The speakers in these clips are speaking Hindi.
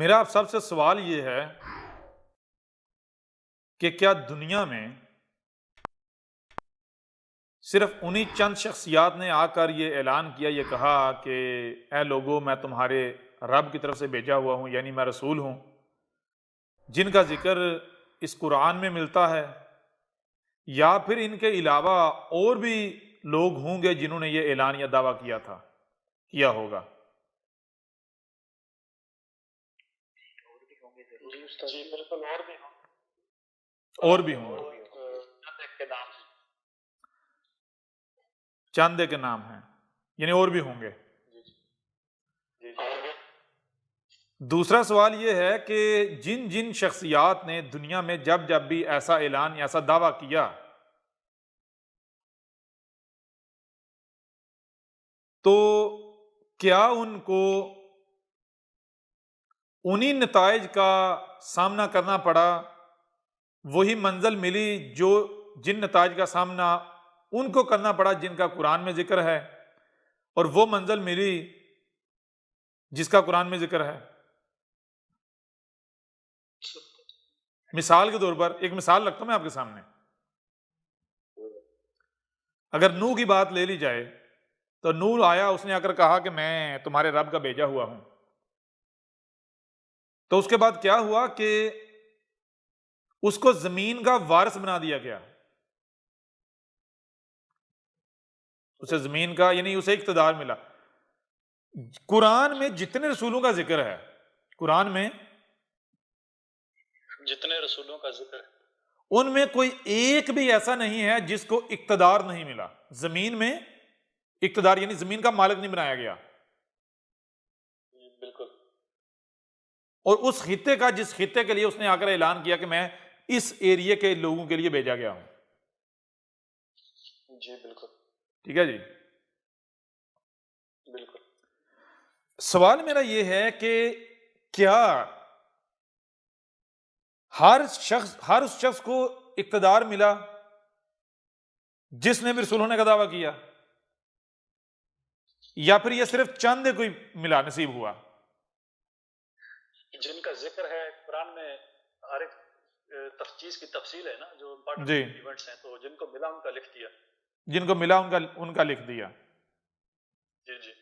मेरा आप सबसे सवाल ये है कि क्या दुनिया में सिर्फ उन्हीं चंद शख्सियात ने आकर ये ऐलान किया, ये कहा कि ए लोगों, मैं तुम्हारे रब की तरफ से भेजा हुआ हूं, यानी मैं रसूल हूं, जिनका जिक्र इस कुरान में मिलता है, या फिर इनके अलावा और भी लोग होंगे जिन्होंने ये ऐलान या दावा किया होगा? जी बिल्कुल, और भी होंगे, के नाम चंद के नाम हैं, यानी और भी होंगे। दूसरा सवाल यह है कि जिन जिन शख्सियात ने दुनिया में जब जब भी ऐसा ऐलान या ऐसा दावा किया, तो क्या उनको उन्हीं नताइज का सामना करना पड़ा, वही मंजिल मिली जो जिन नताइज का सामना उनको करना पड़ा जिनका कुरान में जिक्र है, और वो मंजिल मिली जिसका कुरान में जिक्र है? मिसाल के तौर पर एक मिसाल रखता हूं मैं आपके सामने। अगर नूह की बात ले ली जाए तो नूह आया, उसने आकर कहा कि मैं तुम्हारे रब का भेजा हुआ हूं। तो उसके बाद क्या हुआ कि उसको जमीन का वारिस बना दिया गया, उसे जमीन का यानी उसे इख्तिदार मिला। कुरान में जितने रसूलों का जिक्र है, कुरान में जितने रसूलों का जिक्र है, उनमें कोई एक भी ऐसा नहीं है जिसको इख्तिदार नहीं मिला। जमीन में इख्तिदार यानी जमीन का मालिक नहीं बनाया गया, बिल्कुल। और उस खित्ते का, जिस खित्ते के लिए उसने आकर ऐलान किया कि मैं इस एरिया के लोगों के लिए भेजा गया हूं। जी बिल्कुल, ठीक है जी। बिल्कुल। सवाल मेरा यह है कि क्या हर उस शख्स को इख्तिदार मिला जिसने भी रसूल होने का दावा किया, या फिर यह सिर्फ चंद कोई मिला, नसीब हुआ? जिनका जिक्र है कुरान में, हर एक चीज की तफसील है ना, जो जी, इवेंट्स हैं, तो जिनको मिला उनका लिख दिया। जिनको मिला उनका लिख दिया। जी जी।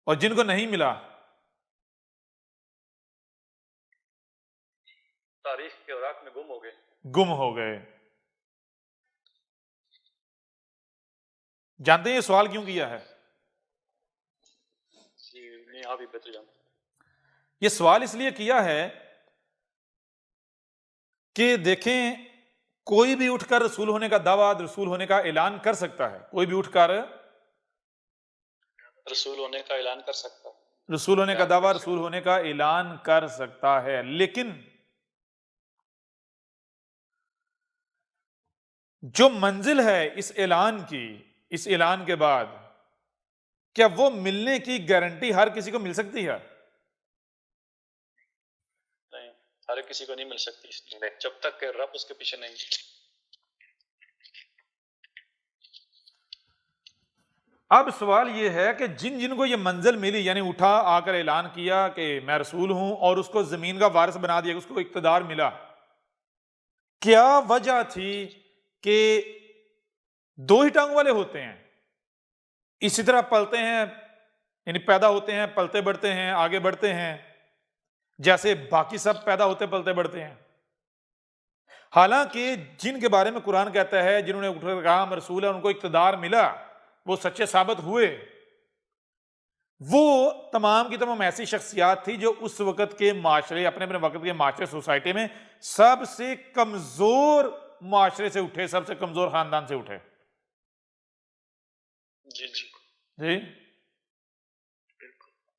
और जिनको नहीं मिला, तारीख के औराक में गुम हो गए। जानते हैं ये सवाल क्यों किया है? नहीं, आप ही बेहतर जानते। ये सवाल इसलिए किया है कि देखें, कोई भी उठकर रसूल होने का दावा, रसूल होने का ऐलान कर सकता है। कोई भी उठकर रसूल होने का ऐलान कर सकता है, रसूल होने का दावा, रसूल होने का ऐलान कर सकता है, लेकिन जो मंजिल है इस ऐलान की, इस ऐलान के बाद, क्या वो मिलने की गारंटी हर किसी को मिल सकती है? नहीं, हर किसी को नहीं मिल सकती, जब तक कि रब उसके पीछे नहीं। अब सवाल यह है कि जिन जिनको ये मंजिल मिली, यानी उठा आकर ऐलान किया कि मैं रसूल हूं, और उसको जमीन का वारिस बना दिया, उसको इख्तिदार मिला, क्या वजह थी कि दो ही टांग वाले होते हैं, इसी तरह पलते हैं, यानी पैदा होते हैं, पलते बढ़ते हैं, आगे बढ़ते हैं, जैसे बाकी सब पैदा होते पलते बढ़ते हैं? हालांकि जिनके बारे में कुरान कहता है जिन्होंने उठकर कहा हम रसूल है, उनको इख्तिदार मिला, वो सच्चे साबित हुए, वो तमाम की तमाम ऐसी शख्सियात थी जो उस वक्त के माशरे, अपने अपने वक्त के माशरे, सोसाइटी में सबसे कमजोर माशरे से उठे, सबसे कमजोर खानदान से उठे। जी जी जी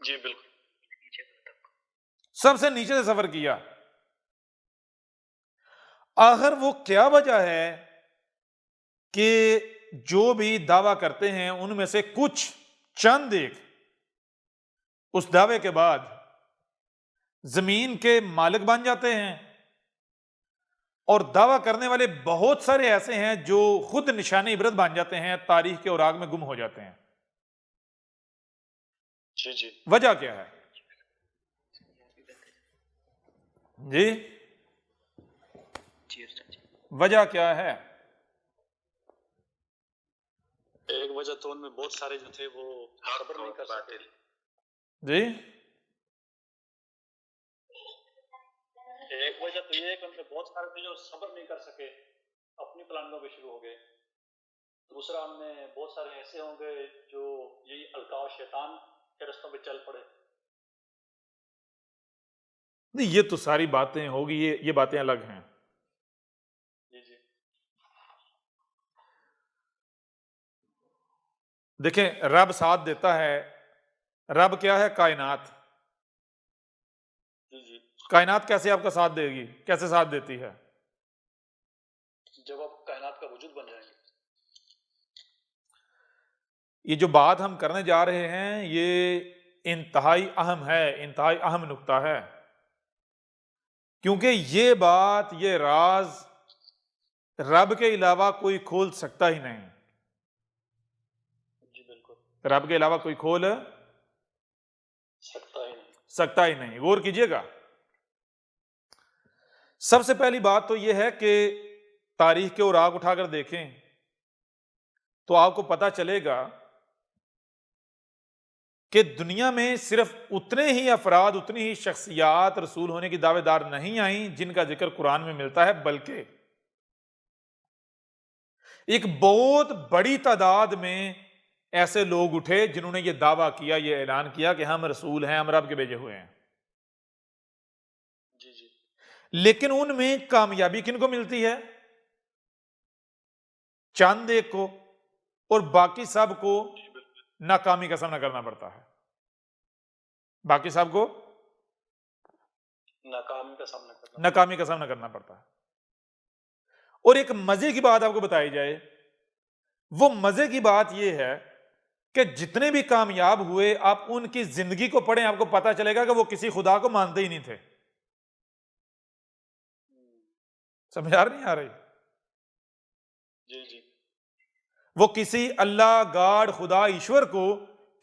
जी बिल्कुल। सबसे नीचे से सफर किया। आखिर वो क्या वजह है कि जो भी दावा करते हैं उनमें से कुछ चंद एक उस दावे के बाद जमीन के मालिक बन जाते हैं, और दावा करने वाले बहुत सारे ऐसे हैं जो खुद निशानी इबरत बन जाते हैं, तारीख के औराक में गुम हो जाते हैं? जी जी। वजह क्या है? जी, जी उस्ताद जी। वजह क्या है? एक वजह तो उनमें बहुत सारे जो थे वो सब्र नहीं कर सके। जी, एक वजह तो ये है कि उनमें बहुत सारे थे जो सब्र नहीं कर सके, अपनी प्लानिंगों पे शुरू हो गए। दूसरा, उनमें बहुत सारे ऐसे होंगे जो यही अलकाव शैतान के रस्तों पे चल पड़े। नहीं, ये तो सारी बातें होगी, ये बातें अलग हैं। जी जी देखें, रब साथ देता है। रब क्या है? कायनात। जी जी। कायनात कैसे आपका साथ देगी? कैसे साथ देती है? जब आप कायनात का वजूद बन जाएंगे। ये जो बात हम करने जा रहे हैं, ये इंतहाई अहम है, इंतहाई अहम नुक्ता है, क्योंकि ये बात, ये राज रब के अलावा कोई खोल सकता ही नहीं। जी बिल्कुल। रब के अलावा कोई खोल सकता ही नहीं। गौर कीजिएगा। सबसे पहली बात तो यह है कि तारीख के औराक उठाकर देखें तो आपको पता चलेगा कि दुनिया में सिर्फ उतने ही अफराद, उतनी ही शख्सियात रसूल होने की दावेदार नहीं आई जिनका जिक्र कुरान में मिलता है, बल्कि एक बहुत बड़ी तादाद में ऐसे लोग उठे जिन्होंने यह दावा किया, यह ऐलान किया कि हम रसूल हैं, हम रब के भेजे हुए हैं। जी जी। लेकिन उनमें कामयाबी किनको मिलती है? चंद एक को, और बाकी सबको नाकामी का सामना करना पड़ता है। बाकी सबको नाकामी का सामना करना पड़ता है। और एक मजे की बात आपको बताई जाए, वो मजे की बात यह है कि जितने भी कामयाब हुए, आप उनकी जिंदगी को पढ़ें, आपको पता चलेगा कि वो किसी खुदा को मानते ही नहीं थे। समझ आ नहीं आ रही? जी जी। वो किसी अल्लाह, गाड, खुदा, ईश्वर को,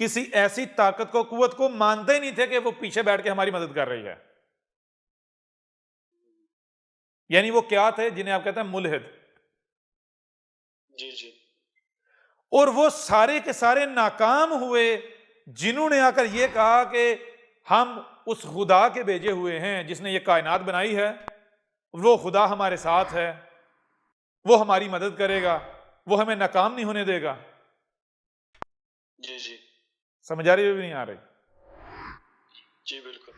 किसी ऐसी ताकत को, कुव्वत को मानते ही नहीं थे कि वो पीछे बैठ के हमारी मदद कर रही है। यानी वो क्या थे? जिन्हें आप कहते हैं मुल्हिद। जी जी। और वो सारे के सारे नाकाम हुए जिन्होंने आकर ये कहा कि हम उस खुदा के भेजे हुए हैं जिसने ये कायनात बनाई है, वो खुदा हमारे साथ है, वो हमारी मदद करेगा, वो हमें नाकाम नहीं होने देगा। जी जी। समझ आ रही है भी नहीं आ रही? जी बिल्कुल।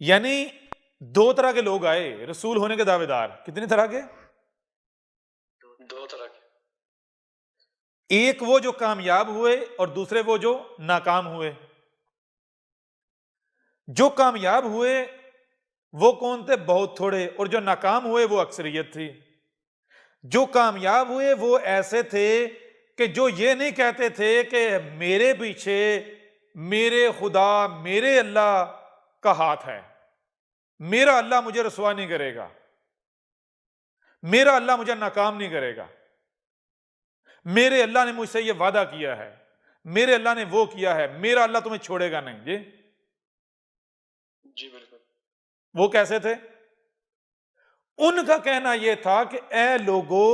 यानी दो तरह के लोग आए रसूल होने के दावेदार। कितने तरह के? दो तरह के। एक वो जो कामयाब हुए और दूसरे वो जो नाकाम हुए। जो कामयाब हुए वो कौन थे? बहुत थोड़े। और जो नाकाम हुए वो अक्सरियत थी। जो कामयाब हुए वो ऐसे थे कि जो ये नहीं कहते थे कि मेरे पीछे मेरे खुदा, मेरे अल्लाह का हाथ है, मेरा अल्लाह मुझे रसवा नहीं करेगा, मेरा अल्लाह मुझे नाकाम नहीं करेगा, मेरे अल्लाह ने मुझसे ये वादा किया है, मेरे अल्लाह ने वो किया है, मेरा अल्लाह तुम्हें छोड़ेगा नहीं। जी जी बिल्कुल। वो कैसे थे? उनका कहना यह था कि ए लोगो,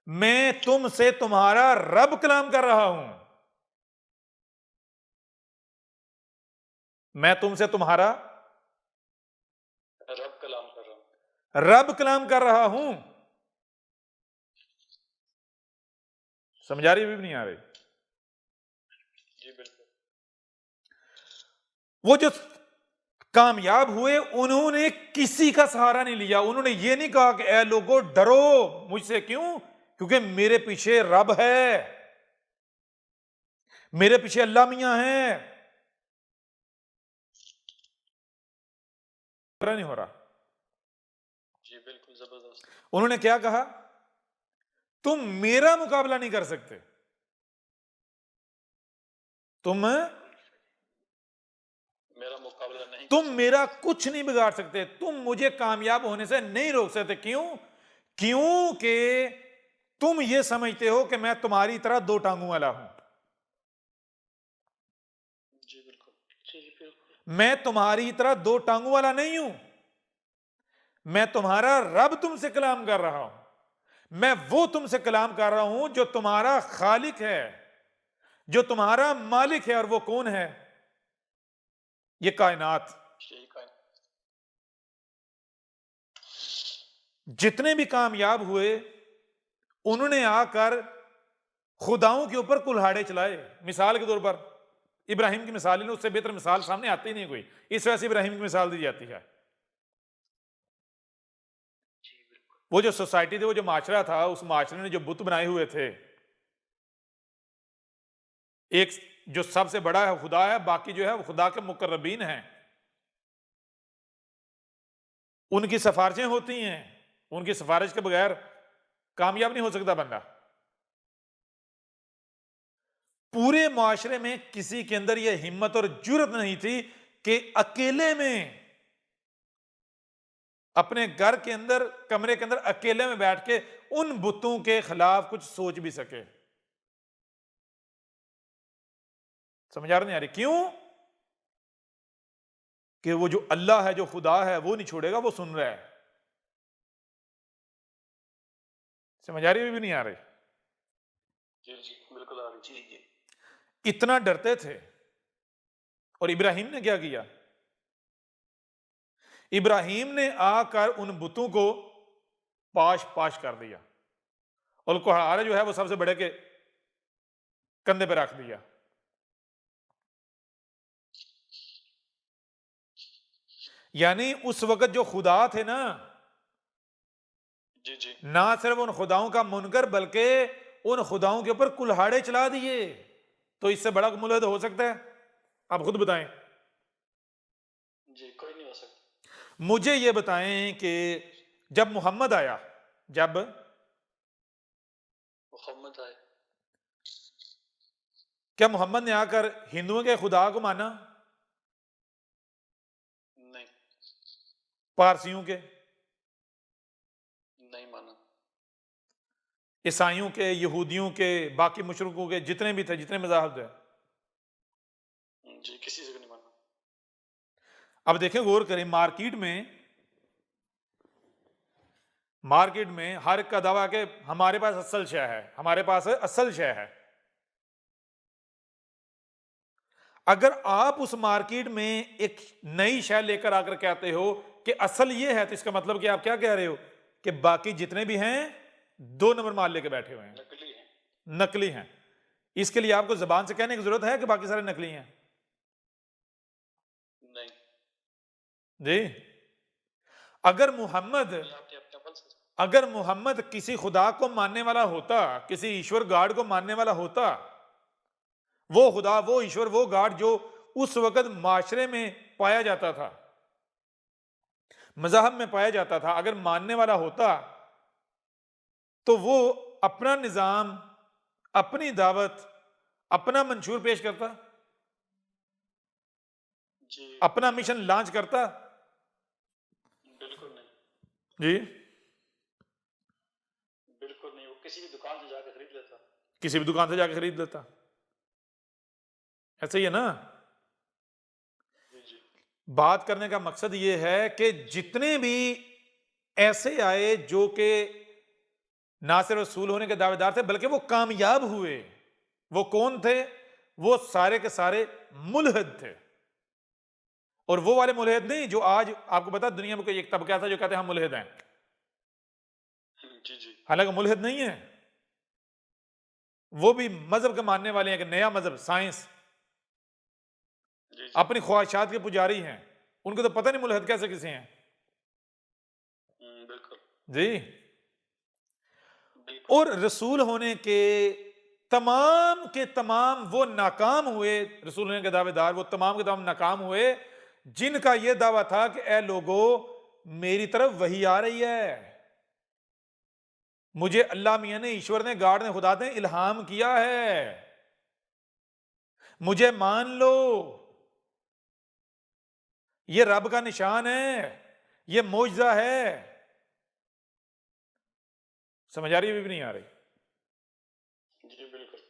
मैं तुमसे तुम्हारा रब कलाम कर रहा हूं, मैं तुमसे तुम्हारा रब कलाम कर रहा हूं। रब कलाम कर रहा हूं। समझ आ रही भी नहीं आ रही? जी बिल्कुल। वो जो कामयाब हुए उन्होंने किसी का सहारा नहीं लिया। उन्होंने ये नहीं कहा कि ए लोगो डरो मुझसे। क्यों? क्योंकि मेरे पीछे रब है, मेरे पीछे अल्लाह मियां है। नहीं हो रहा? जी बिल्कुल जबरदस्त। उन्होंने क्या कहा? तुम मेरा मुकाबला नहीं कर सकते, मेरा मुकाबला नहीं, तुम मेरा कुछ नहीं बिगाड़ सकते, तुम मुझे कामयाब होने से नहीं रोक सकते। क्यों? क्योंकि तुम ये समझते हो कि मैं तुम्हारी तरह दो टांगों वाला हूं। जी बिल्कुल। जी बिल्कुल। मैं तुम्हारी तरह दो टांगों वाला नहीं हूं, मैं तुम्हारा रब तुमसे कलाम कर रहा हूं। मैं वो तुमसे कलाम कर रहा हूं जो तुम्हारा खालिक है, जो तुम्हारा मालिक है। और वो कौन है? ये कायनात। यही का जितने भी कामयाब हुए उन्होंने आकर खुदाओं के ऊपर कुल्हाड़े चलाए। मिसाल के तौर पर इब्राहिम की मिसाल ही, उससे बेहतर मिसाल सामने आती ही नहीं कोई, इस वजह से इब्राहिम की मिसाल दी जाती है। जी बिल्कुल। वो जो सोसाइटी थी, वो जो माशरा था, उस माशरे ने जो बुत बनाए हुए थे, एक जो सबसे बड़ा है खुदा है, बाकी जो है वो खुदा के मुकर्रबीन हैं, उनकी सिफारिशें होती हैं। उनकी सिफारिश के बगैर कामयाब नहीं हो सकता बंदा। पूरे माशरे में किसी के अंदर यह हिम्मत और जुर्रत नहीं थी कि अकेले में अपने घर के अंदर, कमरे के अंदर अकेले में बैठ के उन बुतों के खिलाफ कुछ सोच भी सके। समझ आ रही नहीं आ रही? क्यों? कि वो जो अल्लाह है, जो खुदा है, वो नहीं छोड़ेगा, वो सुन रहा है। समझ आ रही भी नहीं आ रही? जी जी बिल्कुल आ रही। जी जी इतना डरते थे। और इब्राहिम ने क्या किया? इब्राहिम ने आकर उन बुतों को पाश पाश कर दिया और कुल्हाड़ा जो है वो सबसे बड़े के कंधे पे रख दिया। यानी उस वक्त जो खुदा थे ना, जी जी ना सिर्फ उन खुदाओं का मुनकर, बल्कि उन खुदाओं के ऊपर कुल्हाड़े चला दिए। तो इससे बड़ा मुल्हिद हो सकता है? आप खुद बताएं। जी कोई नहीं हो सकता। मुझे यह बताएं कि जब मोहम्मद आया, जब मोहम्मद आए, क्या मोहम्मद ने आकर हिंदुओं के खुदा को माना? नहीं पारसियों के, नहीं माना। ईसाइयों के, यहूदियों के, बाकी मुशरिकों के, जितने भी थे, जितने मज़ाहब थे, जी किसी से भी नहीं माना। अब देखें, गौर करें, मार्केट में हर एक का दावा के हमारे पास असल शय है, हमारे पास असल शय है। अगर आप उस मार्केट में एक नई शय लेकर आकर कहते हो कि असल ये है, तो इसका मतलब कि आप क्या कह रहे हो? कि बाकी जितने भी हैं 2 नंबर माल लेके बैठे हुए हैं, नकली है। नकली हैं। इसके लिए आपको जबान से कहने की जरूरत है कि बाकी सारे नकली हैं? नहीं जी। अगर मोहम्मद ये आपने अपने अमल से। अगर मोहम्मद किसी खुदा को मानने वाला होता, किसी ईश्वर गाड को मानने वाला होता, वो खुदा, वो ईश्वर, वो गाड जो उस वक्त माशरे में पाया जाता था, मजहब में पाया जाता था, अगर मानने वाला होता, तो वो अपना निजाम, अपनी दावत, अपना मंशूर पेश करता, जी अपना मिशन लॉन्च करता। बिल्कुल नहीं, जी, बिल्कुल नहीं। वो किसी भी दुकान से जाकर खरीद लेता। किसी भी दुकान से जाकर खरीद लेता। ऐसे ही है ना? जी जी बात करने का मकसद ये है कि जितने भी ऐसे आए जो कि ना सिर्फ रसूल होने के दावेदार थे, बल्कि वो कामयाब हुए, वो कौन थे? वो सारे के सारे मुल्हिद थे। और वो वाले मुल्हिद नहीं जो आज आपको पता दुनिया में कोई एक तबका था जो कहते हैं हम मुल्हिद हैं, जी जी हालांकि मुल्हिद नहीं है। वो भी मजहब के मानने वाले हैं, कि नया मजहब, साइंस, जी जी अपनी ख्वाहिशात के पुजारी हैं। उनको तो पता नहीं मुल्हिद कैसे किसे हैं। बिल्कुल जी। बिल्कुल। और रसूल होने के तमाम वो नाकाम हुए, रसूल होने के दावेदार वो तमाम के तमाम नाकाम हुए जिनका यह दावा था कि ए लोगों, मेरी तरफ वही आ रही है, मुझे अल्लाह मियां ने, ईश्वर ने, गाड ने, खुदा ने इल्हाम किया है, मुझे मान लो, ये रब का निशान है, ये मौजज़ा है। समझ आ रही है भी नहीं आ रही? जी बिल्कुल।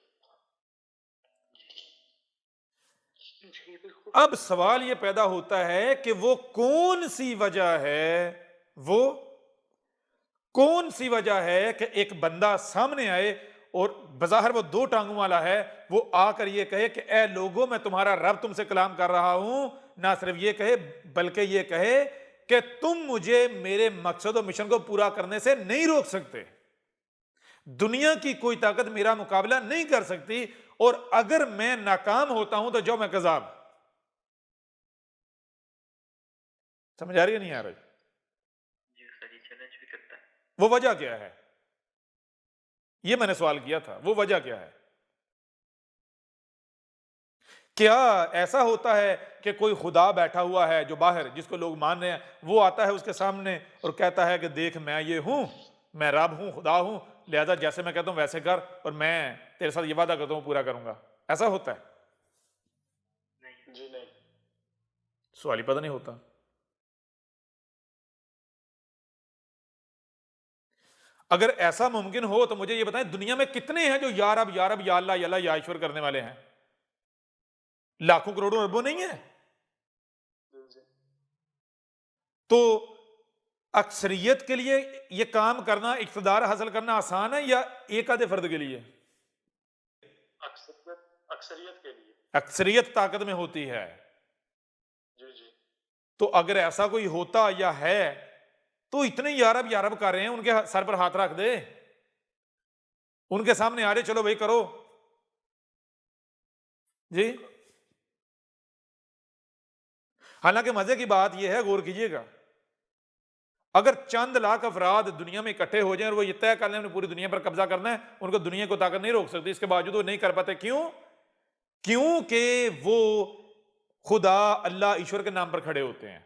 जी बिल्कुल। अब सवाल यह पैदा होता है कि वो कौन सी वजह है, वो कौन सी वजह है कि एक बंदा सामने आए और बज़ाहिर वो दो टांगों वाला है, वो आकर ये कहे कि ए लोगों, मैं तुम्हारा रब तुमसे कलाम कर रहा हूं। ना सिर्फ ये कहे बल्कि ये कहे कि तुम मुझे मेरे मकसद और मिशन को पूरा करने से नहीं रोक सकते, दुनिया की कोई ताकत मेरा मुकाबला नहीं कर सकती, और अगर मैं नाकाम होता हूं तो जो मैं कज़ाब। समझ आ रही है नहीं आ रही? जी सर, ये चैलेंज भी करता है। वो वजह क्या है, ये मैंने सवाल किया था, वो वजह क्या है? क्या ऐसा होता है कि कोई खुदा बैठा हुआ है जो बाहर, जिसको लोग मान रहे हैं, वो आता है उसके सामने और कहता है कि देख मैं ये हूं, मैं रब हूं, खुदा हूं, लिहाजा जैसे मैं कहता हूं वैसे कर, और मैं तेरे साथ ये वादा करता हूं पूरा करूंगा? ऐसा होता है? नहीं जी, नहीं। सवाल ही पता नहीं होता। अगर ऐसा मुमकिन हो तो मुझे ये बताएं, दुनिया में कितने हैं जो या रब या रब या अल्लाह या अल्लाह या ईश्वर करने वाले हैं? लाखों करोड़ों अरबों नहीं है? तो अक्सरियत के लिए यह काम करना, इक़्तिदार हासिल करना आसान है या एक आधे फर्द के लिए? अक्सरियत के लिए। अक्सरियत ताकत में होती है। जी जी। तो अगर ऐसा कोई होता या है तो इतने यारब कर रहे हैं, उनके सर पर हाथ रख दे, उनके सामने आ रहे, चलो भाई करो जी। हालांकि मजे की बात यह है, गौर कीजिएगा, अगर चंद लाख अफराद दुनिया में इकट्ठे हो जाएं और वो ये तय कर लें उन्हें पूरी दुनिया पर कब्जा करना है, उनको दुनिया को ताकत नहीं रोक सकती, इसके बावजूद वो नहीं कर पाते। क्यों? क्योंकि वो खुदा, अल्लाह, ईश्वर के नाम पर खड़े होते हैं।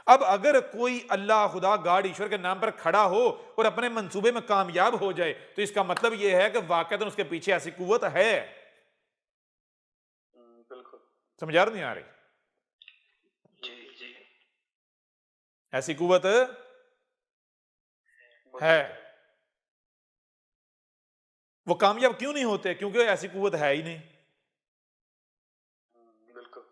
अब अगर कोई अल्लाह, खुदा, गॉड, ईश्वर के नाम पर खड़ा हो और अपने मंसूबे में कामयाब हो जाए, तो इसका मतलब यह है कि वाकईतन उसके पीछे ऐसी कुव्वत है। बिल्कुल। समझ आ नहीं आ रही? जी जी। ऐसी कुव्वत है। वो कामयाब क्यों नहीं होते? क्योंकि ऐसी कुव्वत है ही नहीं। बिल्कुल।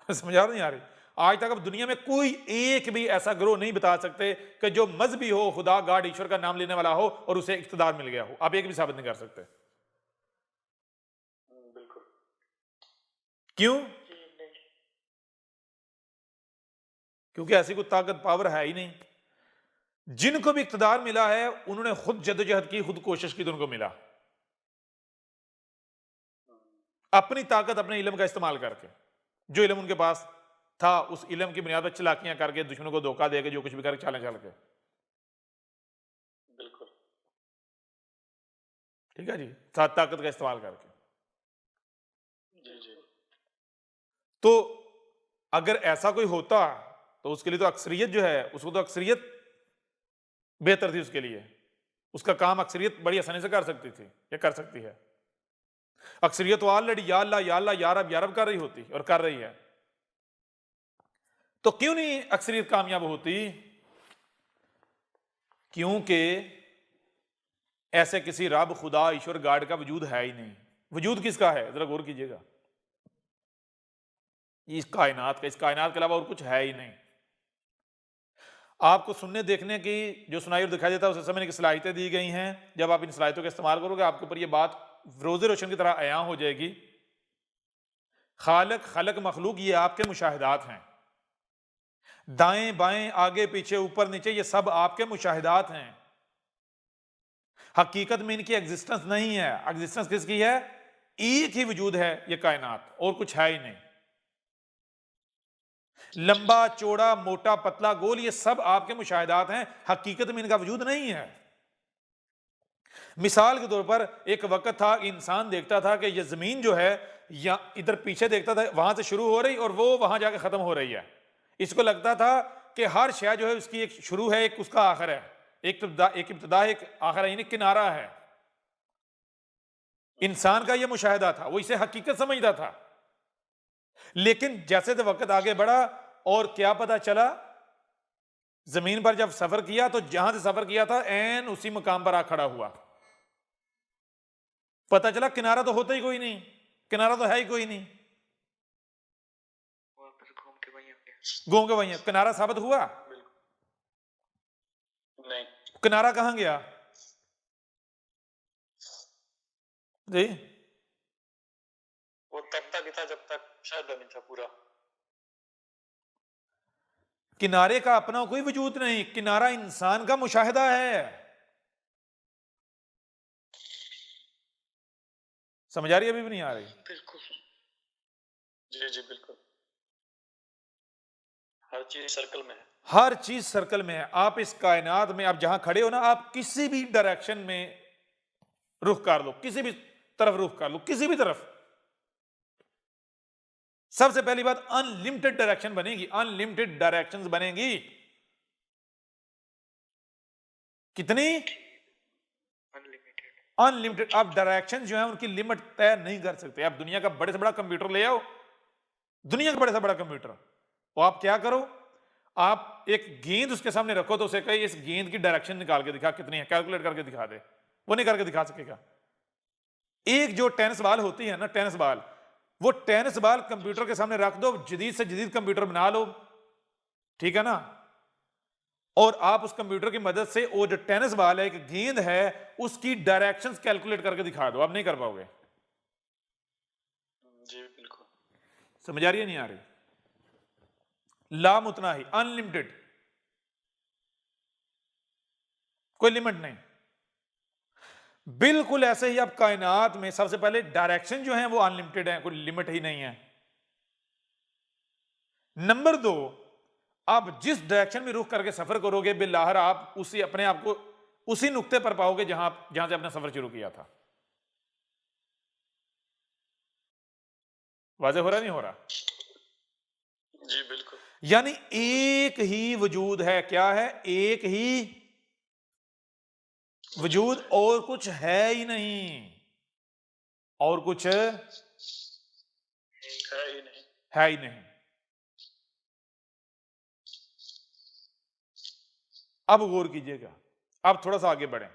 समझ आ नहीं आ रही? आज तक अब दुनिया में कोई एक भी ऐसा ग्रोह नहीं बता सकते कि जो मजहबी हो, खुदा, गॉड, ईश्वर का नाम लेने वाला हो और उसे इख्तिदार मिल गया हो। आप एक भी साबित नहीं कर सकते। बिल्कुल। क्यों? क्योंकि ऐसी कोई ताकत, पावर है ही नहीं। जिनको भी इख्तिदार मिला है उन्होंने खुद जद्दोजहद की, खुद कोशिश की तो उनको मिला, अपनी ताकत, अपने इल्म का इस्तेमाल करके। जो इल्म उनके पास था उस इल्म की बुनियाद पर चलाकियां करके, दुश्मनों को धोखा देके, जो कुछ भी करके, चालें चल के। बिल्कुल। ठीक है जी, साथ ताकत का इस्तेमाल करके। जी जी। तो अगर ऐसा कोई होता तो उसके लिए तो अक्सरियत जो है, उसको तो अक्सरियत बेहतर थी उसके लिए, उसका काम अक्सरियत बड़ी आसानी से कर सकती थी या कर सकती है। अक्सरियत ऑलरेडी या अल्लाह या अल्लाह या रब कर रही होती और कर रही है, तो क्यों नहीं अक्सरियत कामयाब होती? क्योंकि ऐसे किसी रब, खुदा, ईश्वर, गॉड का वजूद है ही नहीं। वजूद किसका है? जरा गौर कीजिएगा, इस कायनात का, इस कायनात के अलावा और कुछ है ही नहीं। आपको सुनने देखने की जो सुनाई और दिखाई देता है उसे समझने की सलाहियतें दी गई हैं। जब आप इन सलाहियतों का इस्तेमाल करोगे आपके ऊपर यह बात रोज़े रोशन की तरह अयां हो जाएगी। खालक, खलक, मखलूक ये आपके मुशाहिदात हैं। दाएं बाएं, आगे पीछे, ऊपर नीचे, ये सब आपके मुशाहिदात हैं। हकीकत में इनकी एग्जिस्टेंस नहीं है। एग्जिस्टेंस किसकी है? एक ही वजूद है, ये कायनात, और कुछ है ही नहीं। लंबा चौड़ा, मोटा पतला, गोल, ये सब आपके मुशाहिदात हैं, हकीकत में इनका वजूद नहीं है। मिसाल के तौर पर एक वक्त था, इंसान देखता था कि ये जमीन जो है या इधर पीछे देखता था, वहां से शुरू हो रही और वो वहां जाके खत्म हो रही है। इसको लगता था कि हर शय जो है उसकी एक शुरू है, एक उसका आखिर है, एक इब्तिदा, एक आखिर, यानी किनारा है। इंसान का यह मुशाहिदा था, वो इसे हकीकत समझता था। लेकिन जैसे तो वक्त आगे बढ़ा और क्या पता चला, जमीन पर जब सफर किया तो जहां से सफर किया था एन उसी मुकाम पर आ खड़ा हुआ। पता चला किनारा तो होता ही कोई नहीं, किनारा तो है ही कोई नहीं। गो के वही है, किनारा साबित हुआ? बिल्कुल नहीं। किनारा कहां गया जी? वो तब तक ही था जब तक मुशाहिदा नहीं था पूरा। किनारे का अपना कोई वजूद नहीं, किनारा इंसान का मुशाहिदा है। समझ आ रही है? अभी भी नहीं आ रही? बिल्कुल। जी जी बिल्कुल। हर चीज सर्कल में है। हर चीज सर्कल में है। आप इस कायनात में, आप जहां खड़े हो ना, आप किसी भी डायरेक्शन में रुख कर लो, किसी भी तरफ रुख कर लो, किसी भी तरफ। सबसे पहली बात, अनलिमिटेड डायरेक्शन बनेगी, अनलिमिटेड डायरेक्शंस बनेगी। कितनी? अनलिमिटेड। अनलिमिटेड। आप डायरेक्शन जो है उनकी लिमिट तय नहीं कर सकते। आप दुनिया का बड़े से बड़ा कंप्यूटर ले आओ, दुनिया का बड़े से बड़ा कंप्यूटर, तो आप क्या करो, आप एक गेंद उसके सामने रखो तो उसे कहे इस गेंद की डायरेक्शन निकाल के दिखा कितनी है, कैलकुलेट करके दिखा दे, वो नहीं करके दिखा सकेगा। एक जो टेनिस बॉल होती है ना, टेनिस बॉल, वो टेनिस बॉल कंप्यूटर के सामने रख दो, जदीद से जदीद कंप्यूटर बना लो, ठीक है ना, और आप उस कंप्यूटर की मदद से वो जो टेनिस बॉल है, एक गेंद है, उसकी डायरेक्शंस कैलकुलेट करके दिखा दो, आप नहीं कर पाओगे। जी बिल्कुल। समझ आ रही है? नहीं आ रही? लाम उतना ही, अनलिमिटेड, कोई लिमिट नहीं। बिल्कुल ऐसे ही आप कायनात में सबसे पहले डायरेक्शन जो है वो अनलिमिटेड है, कोई लिमिट ही नहीं है। नंबर 2, आप जिस डायरेक्शन में रुख करके सफर करोगे बिल्लाहर आप उसी अपने आप को उसी नुक्ते पर पाओगे जहां से अपना सफर शुरू किया था। वाज़ेह हो रहा नहीं हो रहा? जी बिल्कुल। यानी एक ही वजूद है। क्या है? एक ही वजूद, और कुछ है ही नहीं, और कुछ है ही नहीं, है ही नहीं। अब गौर कीजिएगा, अब थोड़ा सा आगे बढ़ें।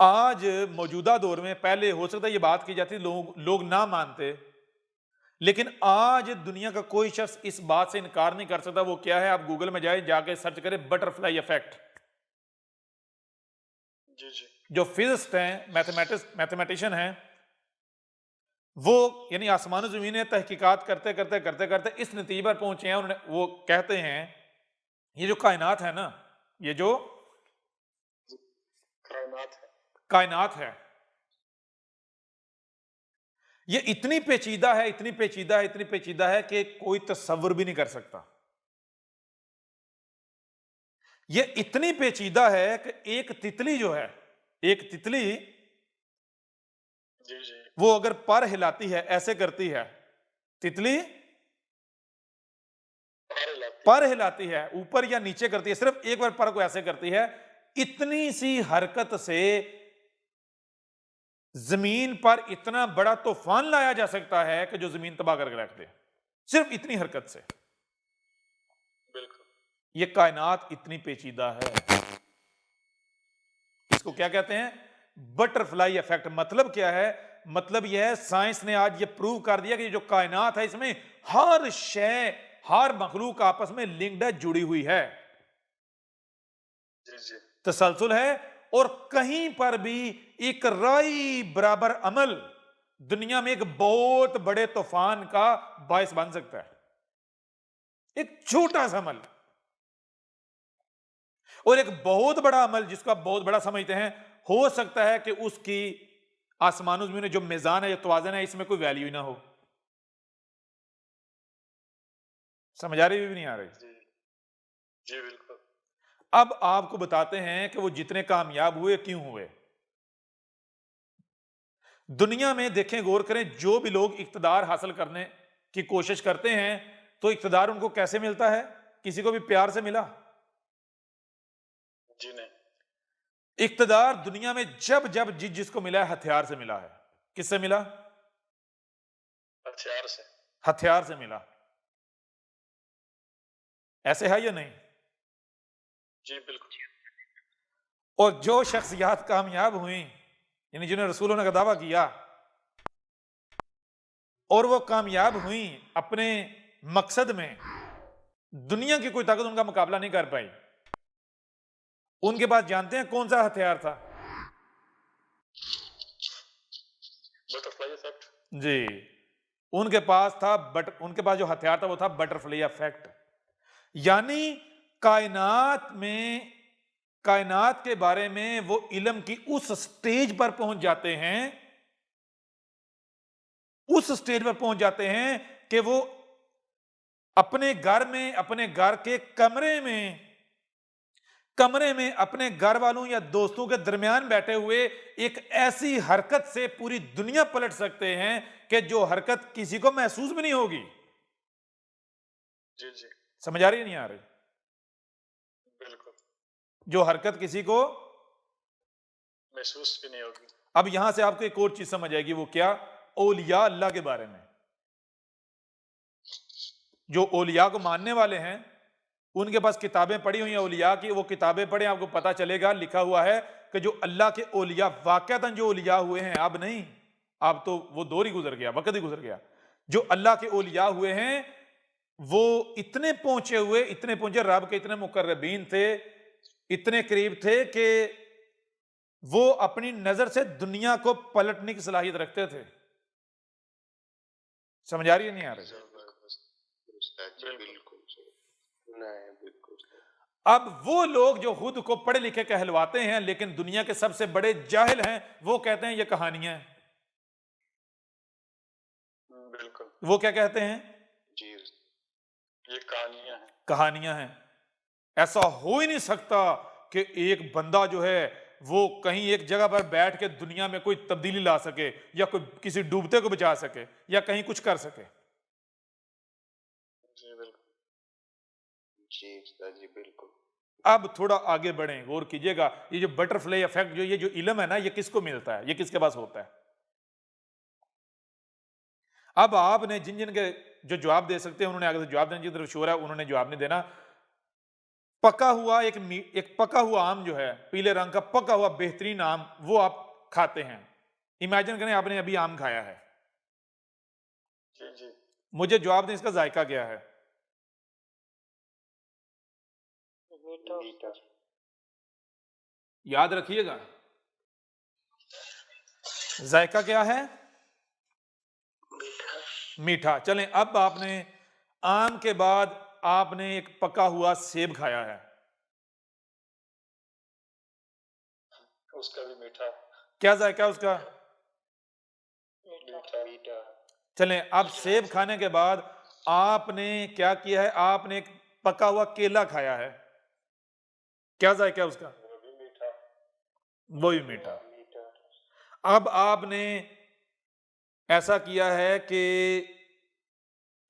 आज मौजूदा दौर में, पहले हो सकता है ये बात की जाती, लोग ना मानते, लेकिन आज दुनिया का कोई शख्स इस बात से इनकार नहीं कर सकता। वो क्या है? आप गूगल में जाए, जाके सर्च करें बटरफ्लाई इफेक्ट। जी जी। जो फिजिस्ट हैं, मैथमेटिशियन हैं, वो यानी आसमान ज़मीन तहकीकात करते करते करते करते इस नतीजे पर पहुंचे हैं। उन्होंने, वो कहते हैं ये जो कायनात है ना, ये जो कायनात है, ये इतनी पेचीदा है, इतनी पेचीदा है, इतनी पेचीदा है कि कोई तसव्वुर भी नहीं कर सकता। ये इतनी पेचीदा है कि एक तितली जो है, एक तितली, जी जी, वो अगर पर हिलाती है, ऐसे करती है तितली, पर हिलाती है, ऊपर या नीचे करती है, सिर्फ एक बार पर को ऐसे करती है, इतनी सी हरकत से जमीन पर इतना बड़ा तूफान लाया जा सकता है कि जो जमीन तबाह करके रख दे, सिर्फ इतनी हरकत से। बिल्कुल। ये कायनात इतनी पेचीदा है। इसको क्या कहते हैं? Butterfly effect. मतलब क्या है? मतलब यह है, साइंस ने आज ये प्रूव कर दिया कि ये जो कायनात है, इसमें हर शय, हर मखलूक आपस में लिंक्ड है, जुड़ी हुई है, जी जी, तसलसल है, और कहीं पर भी एक राई बराबर अमल दुनिया में एक बहुत बड़े तूफान का बायस बन सकता है। एक छोटा सा अमल और एक बहुत बड़ा अमल, जिसको आप बहुत बड़ा समझते हैं, हो सकता है कि उसकी आसमानों में जो मिजान है, जो तवाज़न है, इसमें कोई वैल्यू ना हो। समझ आ रही भी नहीं आ रही? जी जी बिल्कुल। अब आपको बताते हैं कि वो जितने कामयाब हुए क्यों हुए। दुनिया में देखें, गौर करें, जो भी लोग इख्तिदार हासिल करने की कोशिश करते हैं, तो इख्तिदार उनको कैसे मिलता है? किसी को भी प्यार से मिला? जी नहीं। इख्तिदार दुनिया में जब जब जिसको मिला है, हथियार से मिला है। किससे मिला? हथियार से। हथियार से मिला। ऐसे है या नहीं? जी बिल्कुल। और जो शख्सियात कामयाब हुई, यानी जिन्हें रसूलों ने का दावा किया, और वो कामयाब हुई अपने मकसद में दुनिया की कोई ताकत उनका मुकाबला नहीं कर पाई। उनके पास जानते हैं कौन सा हथियार था? Butterfly effect. जी, उनके पास था उनके पास जो हथियार था वो था बटरफ्लाई इफेक्ट। यानी कायनात के बारे में वो इल्म की उस स्टेज पर पहुंच जाते हैं, कि वो अपने घर में, अपने घर के कमरे में अपने घर वालों या दोस्तों के दरमियान बैठे हुए एक ऐसी हरकत से पूरी दुनिया पलट सकते हैं कि जो हरकत किसी को महसूस भी नहीं होगी। जी जी, समझ आ रही है नहीं आ रही? बिल्कुल जो हरकत किसी को महसूस भी नहीं होगी। अब यहां से आपको एक और चीज समझ आएगी, वो क्या? औलिया अल्लाह के बारे में। जो औलिया को मानने वाले हैं उनके पास किताबें पढ़ी हुई हैं औलिया की, वो किताबें पढ़े, आपको पता चलेगा लिखा हुआ है कि जो अल्लाह के औलिया वाकयातन जो औलिया हुए हैं, अब नहीं, अब तो वो दौर ही गुजर गया, वक्त ही गुजर गया। जो अल्लाह के औलिया हुए हैं वो इतने पहुंचे रब के इतने मुकर्रबीन थे, इतने करीब थे कि वो अपनी नजर से दुनिया को पलटने की सलाहियत रखते थे। समझ आ रही है नहीं आ रही? बिल्कुल नहीं, बिल्कुल अब वो लोग जो खुद को पढ़े लिखे कहलवाते हैं लेकिन दुनिया के सबसे बड़े जाहिल हैं, वो कहते हैं ये कहानियां हैं। बिल्कुल। वो क्या कहते हैं? जी, ये कहानियां हैं। ऐसा हो ही नहीं सकता कि एक बंदा जो है वो कहीं एक जगह पर बैठ के दुनिया में कोई तब्दीली ला सके, या कोई किसी डूबते को बचा सके, या कहीं कुछ कर सके। जी बिल्कुल, जी बिल्कुल। अब थोड़ा आगे बढ़ें, गौर कीजिएगा, ये जो बटरफ्लाई इफेक्ट, ये जो इल्म है ना, ये किसको मिलता है? ये किसके पास होता है? अब आपने जिन जिन के जो जवाब दे सकते हैं उन्होंने आगे से जवाब देने की तरफ शोर है, उन्होंने जवाब नहीं देना। पका हुआ एक पका हुआ आम जो है, पीले रंग का पका हुआ बेहतरीन आम, वो आप खाते हैं। इमेजिन करें आपने अभी आम खाया है। जी जी, मुझे जवाब दें इसका जायका क्या है? मीठा। याद रखिएगा, जायका क्या है? मीठा। चलें, अब आपने आम के बाद आपने एक पका हुआ सेब खाया है, उसका भी मीठा। क्या जायका है उसका? मीठा। चलें, अब सेब खाने के बाद आपने क्या किया है? आपने एक पका हुआ केला खाया है, क्या जायका है उसका? वो भी मीठा। वो भी मीठा। अब आपने ऐसा किया है कि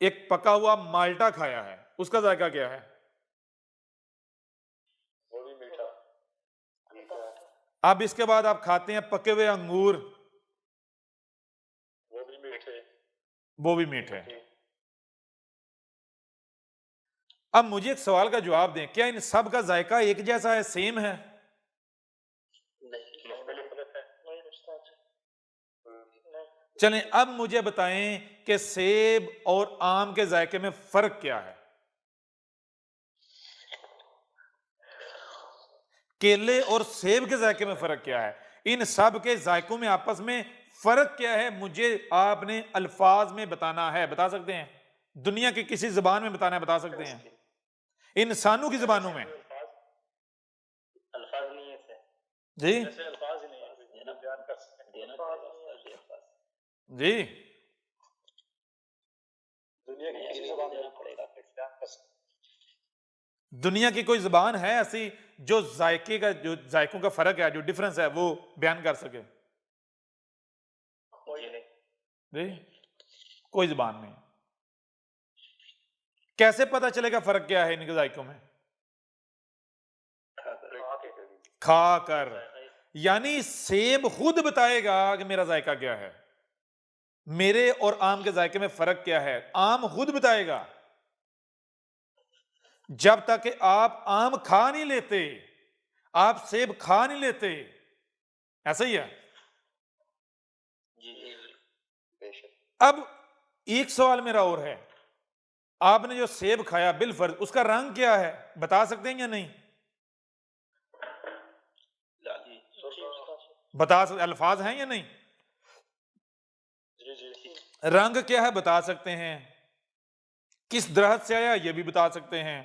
एक पका हुआ माल्टा खाया है, उसका जायका क्या है? वो भी मीठा। अब इसके बाद आप खाते हैं पके हुए अंगूर, वो भी मीठे। वो भी मीठे। अब मुझे एक सवाल का जवाब दें, क्या इन सब का जायका एक जैसा है, सेम है? चलें, अब मुझे बताएं कि सेब और आम के जायके में फर्क क्या है? केले और सेब के जायके में फर्क क्या है? इन सब के जायकों में आपस में फर्क क्या है? मुझे आपने अल्फाज में बताना है। बता सकते हैं? दुनिया की किसी जुबान में बताना है, बता सकते हैं? इंसानों की जुबानों में? अल्फाज नहीं है जी जैसे अल्फाज ही नहीं है, बयान कर सकते हैं। जी, दुनिया की किसी जुबान में पड़ेगा, बयान कर सकते हैं। दुनिया की कोई जुबान है ऐसी जो जायके का, जो जायकों का फर्क है, जो डिफरेंस है, वो बयान कर सके? जी, कोई जुबान नहीं। कैसे पता चलेगा फर्क क्या है इनके जायकों में? खाकर। यानी सेब खुद बताएगा कि मेरा जायका क्या है, मेरे और आम के जायके में फर्क क्या है, आम खुद बताएगा। जब तक कि आप आम खा नहीं लेते, आप सेब खा नहीं लेते, ऐसा ही है। अब एक सवाल मेरा और है, आपने जो सेब खाया बिलफर्ज, उसका रंग क्या है, बता सकते हैं या नहीं? जी उस्ताद। बता सकते, अल्फाज हैं या नहीं? जी जी रंग क्या है बता सकते हैं? किस दरख्त से आया ये भी बता सकते हैं?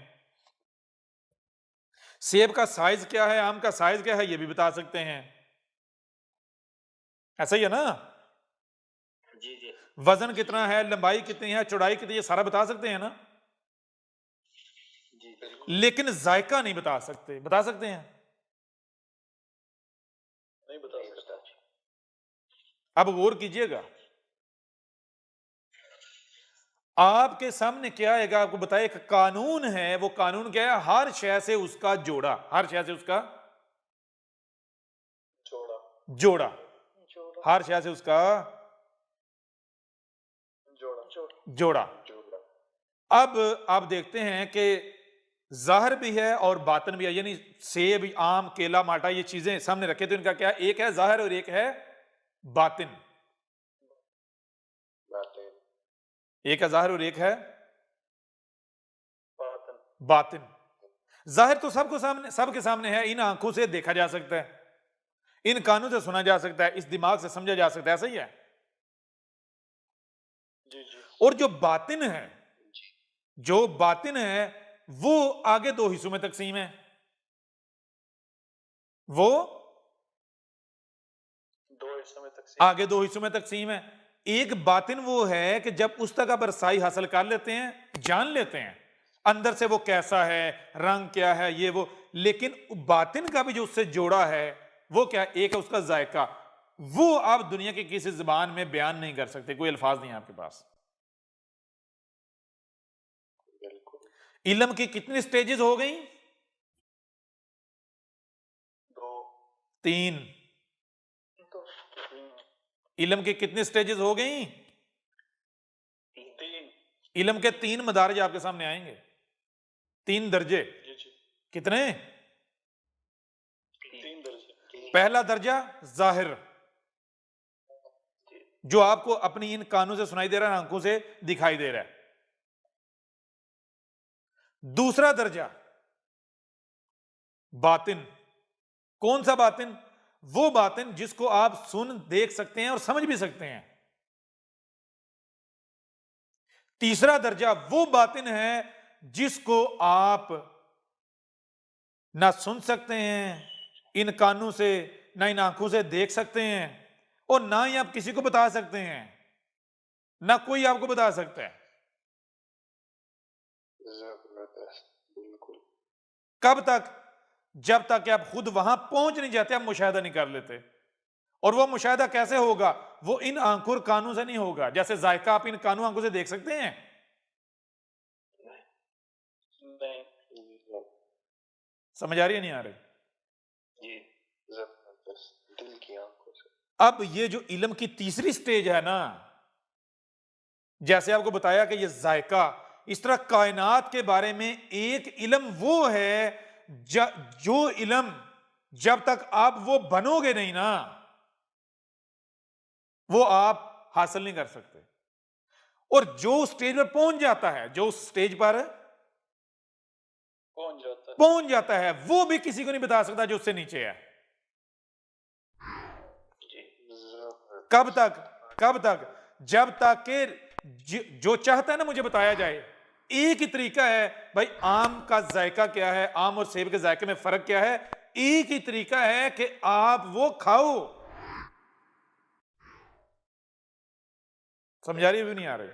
सेब का साइज क्या है, आम का साइज क्या है ये भी बता सकते हैं। ऐसा ही है ना? जी जी वजन कितना है, लंबाई कितनी है, चौड़ाई कितनी है, सारा बता सकते हैं ना? जी बिल्कुल लेकिन जायका नहीं बता सकते। बता सकते हैं? नहीं बता सकता। अब गौर कीजिएगा, आपके सामने क्या आएगा, आपको बताए एक कानून है। वो कानून क्या है? हर शय से उसका जोड़ा, हर शय से उसका जोड़ा जोड़ा, जोड़ा हर शय से उसका जोड़ा जोड़ा। जोड़ा। अब आप देखते हैं कि जाहिर भी है और बातिन भी है, यानी सेब, आम, केला, माल्टा, ये चीजें सामने रखे तो इनका क्या, एक है जाहिर और एक है बातिन। एक है जाहिर और एक है बातिन। जाहिर तो सबको सामने, सबके सामने है, इन आंखों से देखा जा सकता है, इन कानों से सुना जा सकता है, इस दिमाग से समझा जा सकता है, ऐसा ही है। जी जी और जो बातिन है, जो बातिन है वो आगे दो हिस्सों में तकसीम है। वो दो हिस्सों में तकसीम। आगे दो हिस्सों में तकसीम है। एक बातिन वो है कि जब उस तक आप रसाई हासिल कर लेते हैं, जान लेते हैं अंदर से वो कैसा है, रंग क्या है, ये वो। लेकिन बातिन का भी जो उससे जोड़ा है वो क्या, एक है उसका जायका। वो आप दुनिया की किसी जुबान में बयान नहीं कर सकते, कोई अल्फाज नहीं है आपके पास। इल्म की कितनी स्टेजेस हो गई? दो तीन। तो इल्म की कितनी स्टेजेस हो गई? तीन। इल्म के तीन मदारज आपके सामने आएंगे, तीन दर्जे। जी जी कितने? तीन दर्जे। पहला दर्जा जाहिर, जो आपको अपनी इन कानों से सुनाई दे रहा है, आंखों से दिखाई दे रहा है। दूसरा दर्जा बातिन। कौन सा बातिन? वो बातिन जिसको आप सुन, देख सकते हैं और समझ भी सकते हैं। तीसरा दर्जा वो बातिन है जिसको आप ना सुन सकते हैं इन कानों से, ना इन आंखों से देख सकते हैं, और ना ही आप किसी को बता सकते हैं, ना कोई आपको बता सकता है। बिल्कुल। कब तक? जब तक कि आप खुद वहां पहुंच नहीं जाते, आप मुशाहिदा नहीं कर लेते। और वो मुशाहिदा कैसे होगा? वो इन आंखों और कानों से नहीं होगा। जैसे जायका आप इन कानों आंखों से देख सकते हैं, नहीं। समझ आ रही है नहीं आ रही? जी जबरदस्त, दिल की आंखों से। अब ये जो इल्म की तीसरी स्टेज है ना, जैसे आपको बताया कि ये जायका, इस तरह कायनात के बारे में एक इल्म वो है जो इल्म जब तक आप वो बनोगे नहीं ना, वो आप हासिल नहीं कर सकते। और जो स्टेज पर पहुंच जाता है, जो स्टेज पर पहुंच जाता है, वो भी किसी को नहीं बता सकता जो उससे नीचे है। कब तक? कब तक? जब तक कि जो चाहता है ना मुझे बताया जाए। एक ही तरीका है भाई, आम का जायका क्या है, आम और सेब के जायके में फर्क क्या है? एक ही तरीका है कि आप वो खाओ। समझा रही भी नहीं आ रही?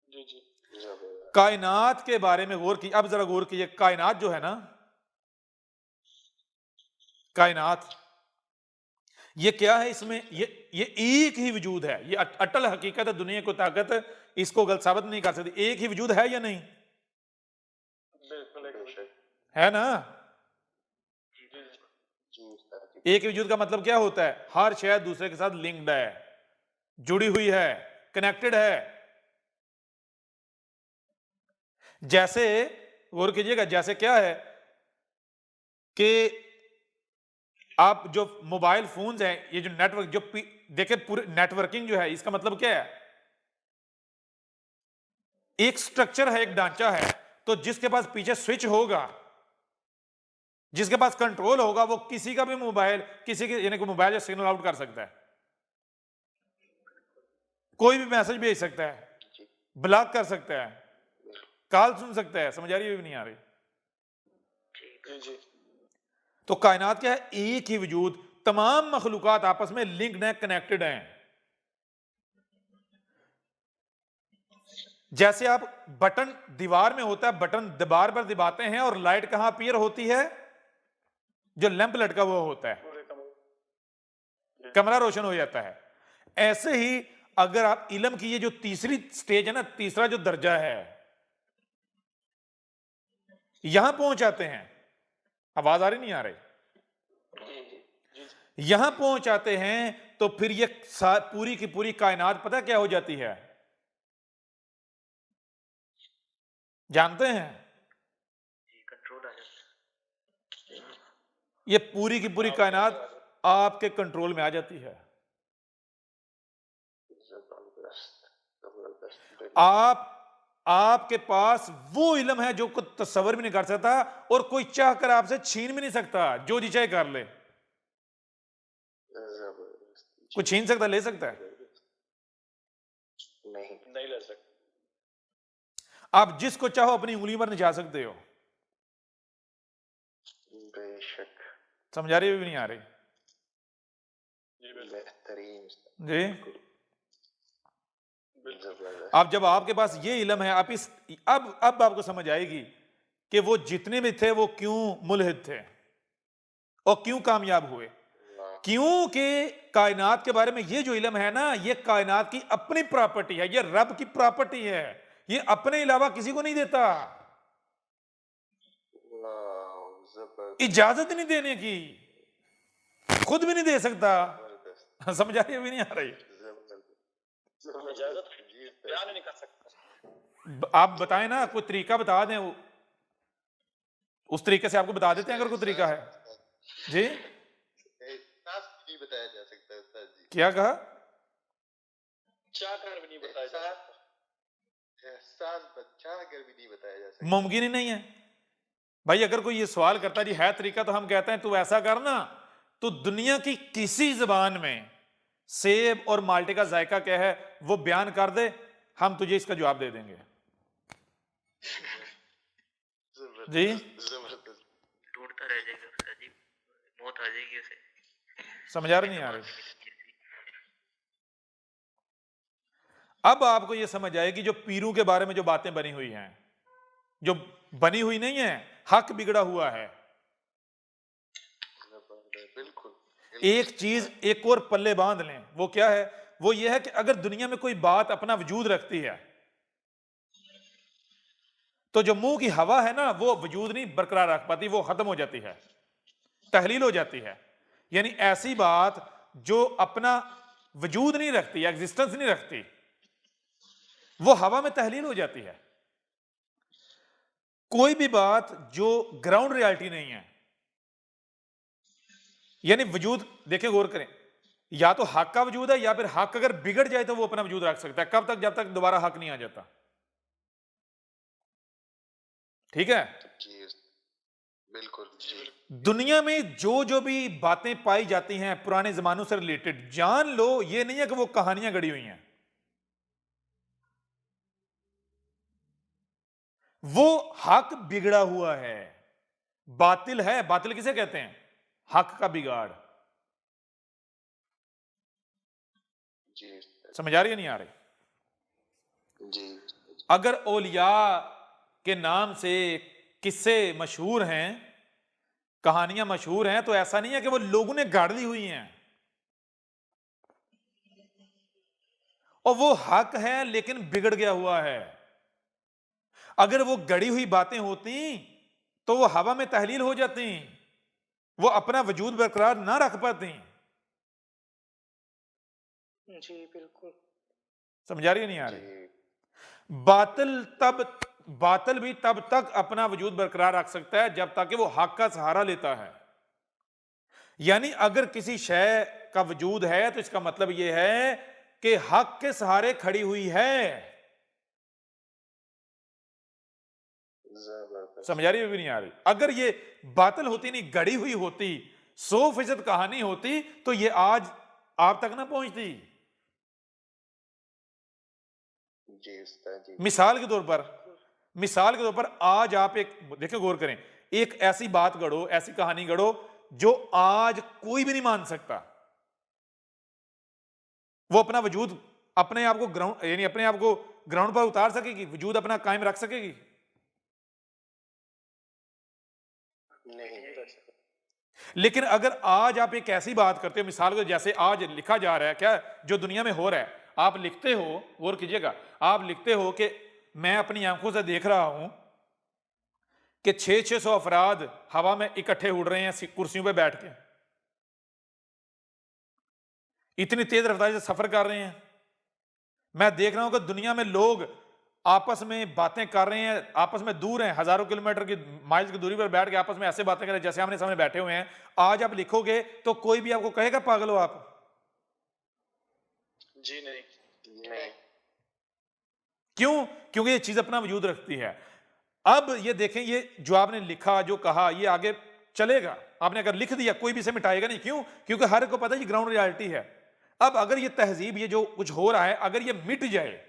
जी जी कायनात के बारे में गौर की, अब जरा गौर कीजिए। कायनात जो है ना, कायनात ये क्या है? इसमें ये एक ही वजूद है, ये अटल हकीकत है, दुनिया को ताकत इसको गलत साबित नहीं कर सकती। एक ही वजूद है या नहीं? बिल्कुल है ना? एक ही वजूद का मतलब क्या होता है? हर शय दूसरे के साथ लिंक्ड है, जुड़ी हुई है, कनेक्टेड है। जैसे गौर कीजिएगा, जैसे क्या है कि आप जो मोबाइल फोन्स हैं, ये जो नेटवर्क, जो देखे पूरे नेटवर्किंग जो है, इसका मतलब क्या है? एक स्ट्रक्चर है, एक ढांचा है, तो जिसके पास पीछे स्विच होगा, जिसके पास कंट्रोल होगा, वो किसी का भी मोबाइल, किसी के यानी कि मोबाइल या सिग्नल आउट कर सकता है, कोई भी मैसेज भेज सकता है, जी ब्लॉक कर सकता है, कॉल सुन सकता है। समझ आ रही है भी नहीं आ रही? जी जी तो कायनात क्या है? एक ही वजूद, तमाम मखलूकात आपस में लिंक्ड हैं, कनेक्टेड हैं। जैसे आप बटन दीवार में होता है, बटन दीवार पर दबाते हैं और लाइट कहां अपीयर होती है? जो लैंप लटका हुआ होता है, पूरे कमरे कमरा रोशन हो जाता है। ऐसे ही अगर आप इल्म की ये जो तीसरी स्टेज है ना, तीसरा जो दर्जा है, यहां पहुंच आते हैं, आवाज आ रही नहीं आ रही? जी जी जी यहां पहुंच आते हैं तो फिर ये पूरी की पूरी कायनात पता क्या हो जाती है? जानते हैं? कंट्रोल आ जाता है। ये पूरी की पूरी कायनात आपके कंट्रोल में आ जाती है। जबरदस्त जबरदस्त आपके पास वो इल्म है जो कोई तस्वर भी नहीं कर सकता, और कोई चाह कर आपसे छीन भी नहीं सकता, जो जी चाहे कर ले। जबरदस्त कोई छीन सकता, ले सकता है? नहीं नहीं ले सकते। आप जिसको चाहो अपनी उंगली पर नचा सकते हो। बेशक समझ आ रही है भी नहीं आ रही? बेहतरीन जी। जबरदस्त अब जब आपके पास ये इल्म है, आप इस अब आपको समझ आएगी कि वो जितने भी थे वो क्यों मुल्हिद थे और क्यों कामयाब हुए। क्योंकि कायनात के बारे में ये जो इल्म है ना, ये कायनात की अपनी प्रॉपर्टी है, ये रब की प्रॉपर्टी है, ये अपने अलावा किसी को नहीं देता, जबरदस्त इजाजत नहीं देने की, खुद भी नहीं दे सकता। समझ आ रही है भी नहीं आ रही? इजाजत बयान नहीं कर सकता। आप बताएं ना, कोई तरीका बता दें, उस तरीके से आपको बता देते हैं अगर कोई तरीका है। जी एहसास भी नहीं बताया जा सकता उस्ताद जी। क्या कहा? चाह कर भी नहीं बताया जा सकता। एहसास बच्चा अगर भी नहीं बताया जा सकता। मुमकिन ही नहीं है भाई। अगर कोई ये सवाल करता जी है तरीका, तो हम कहते हैं तू ऐसा करना, तो दुनिया की किसी जबान में सेब और माल्टे का जायका क्या है वो बयान कर दे, हम तुझे इसका जवाब दे देंगे। जी जबरदस्त ढूंढता रह जाएगा उसका जी, मौत आ जाएगी उसे। समझ आ रही नहीं आ रही? अब आपको यह समझ आएगी जो पीरों के बारे में जो बातें बनी हुई हैं, जो बनी हुई नहीं है, हक बिगड़ा हुआ है। बिल्कुल एक चीज एक और पल्ले बांध लें, वो क्या है? वो ये है कि अगर दुनिया में कोई बात अपना वजूद रखती है, तो जो मुंह की हवा है ना, वो वजूद नहीं बरकरार रख पाती, वो खत्म हो जाती है, तहलील हो जाती है। यानी ऐसी बात जो अपना वजूद नहीं रखती, एग्जिस्टेंस नहीं रखती, वो हवा में तहलील हो जाती है। कोई भी बात जो ग्राउंड रियलिटी नहीं है, यानी वजूद, देखें गौर करें, या तो हक का वजूद है, या फिर हक अगर बिगड़ जाए तो वो अपना वजूद रख सकता है। कब तक? जब तक दोबारा हक नहीं आ जाता। ठीक है? जी बिल्कुल जी दुनिया में जो जो भी बातें पाई जाती हैं पुराने जमानों से रिलेटेड, जान लो ये नहीं है कि वो कहानियां गढ़ी हुई हैं, वो हक बिगड़ा हुआ है, बातिल है। बातिल किसे कहते हैं? हक का बिगाड़। जी समझ आ रही है नहीं आ रही? जी अगर औलिया के नाम से किस्से मशहूर हैं, कहानियां मशहूर हैं, तो ऐसा नहीं है कि वो लोगों ने गाड़ ली हुई हैं, और वो हक है लेकिन बिगड़ गया हुआ है। अगर वो गड़ी हुई बातें होती तो वो हवा में तहलील हो जाती, वो अपना वजूद बरकरार ना रख पाती। जी बिल्कुल। समझ आ रही है नहीं आ रही? जी बातिल भी तब तक अपना वजूद बरकरार रख सकता है जब तक कि वो हक का सहारा लेता है। यानी अगर किसी शय का वजूद है तो इसका मतलब यह है कि हक के सहारे खड़ी हुई है। समझ आ रही है भी नहीं आ रही? अगर ये बातिल होती नहीं, गढ़ी हुई होती, 100% कहानी होती, तो ये आज आप तक ना पहुंचती। जी उस्ताद जी। मिसाल के तौर पर आज आप एक देखिए, गौर करें, एक ऐसी बात गढ़ो, ऐसी कहानी गढ़ो जो आज कोई भी नहीं मान सकता। वो अपना वजूद, अपने आप को ग्राउंड, यानी अपने आप को ग्राउंड पर उतार सकेगी, वजूद अपना कायम रख सकेगी? नहीं लेकिन अगर आज आप एक ऐसी बात करते हो, मिसाल को जैसे आज लिखा जा रहा है, क्या जो दुनिया में हो रहा है, आप लिखते हो, गौर कीजिएगा, आप लिखते हो कि मैं अपनी आंखों से देख रहा हूं कि 600 अफराद हवा में इकट्ठे उड़ रहे हैं कुर्सियों पे बैठ के, इतनी तेज रफ्तार से सफर कर रहे हैं। मैं देख रहा हूं कि दुनिया में लोग आपस में बातें कर रहे हैं, आपस में दूर हैं, हजारों किलोमीटर की, माइल्स की दूरी पर बैठ के आपस में ऐसे बातें कर रहे हैं जैसे आमने सामने बैठे हुए हैं। आज आप लिखोगे तो कोई भी आपको कहेगा पागल हो आप? जी नहीं। नहीं क्यों? क्योंकि ये चीज अपना वजूद रखती है। अब ये देखें, ये जो आपने लिखा, जो कहा, ये आगे चलेगा। आपने अगर लिख दिया, कोई भी इसे मिटाएगा नहीं। क्यों? क्योंकि हर को पता है ये ग्राउंड रियलिटी है। अब अगर ये तहजीब, ये जो कुछ हो रहा है, अगर ये मिट जाए,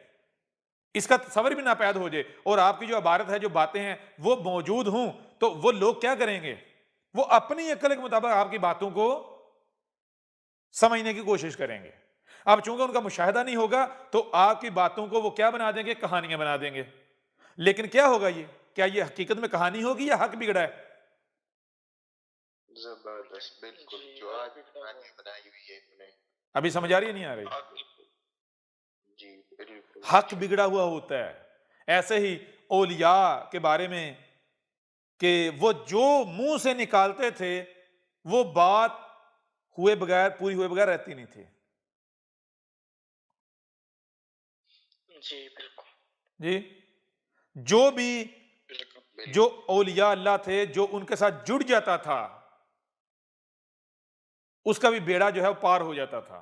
इसका तस्वर भी नापैद हो जाए, और आपकी जो इबारत है, जो बातें हैं, वो मौजूद हों, तो वो लोग क्या करेंगे? वो अपनी अकल के मुताबिक आपकी बातों को समझने की कोशिश करेंगे। अब चूंकि उनका मुशाहिदा नहीं होगा, तो आपकी बातों को वो क्या बना देंगे? कहानियां बना देंगे। लेकिन क्या होगा ये? क्या ये हकीकत में कहानी होगी या हक बिगड़ा है? जबरदस्त, बिल्कुल जो आज कहानी बनाई हुई है इन्होंने। अभी समझ आ रही है, नहीं आ रही? जी बिल्कुल। हक बिगड़ा हुआ होता है। ऐसे ही औलिया के बारे में कि वो जो मुंह से निकालते थे, वो बात हुए बगैर, पूरी हुए बगैर रहती नहीं थी। जी बिल्कुल। जी, जो भी, बिल्कुल। जो औलिया अल्लाह थे, जो उनके साथ जुड़ जाता था, उसका भी बेड़ा जो है वो पार हो जाता था,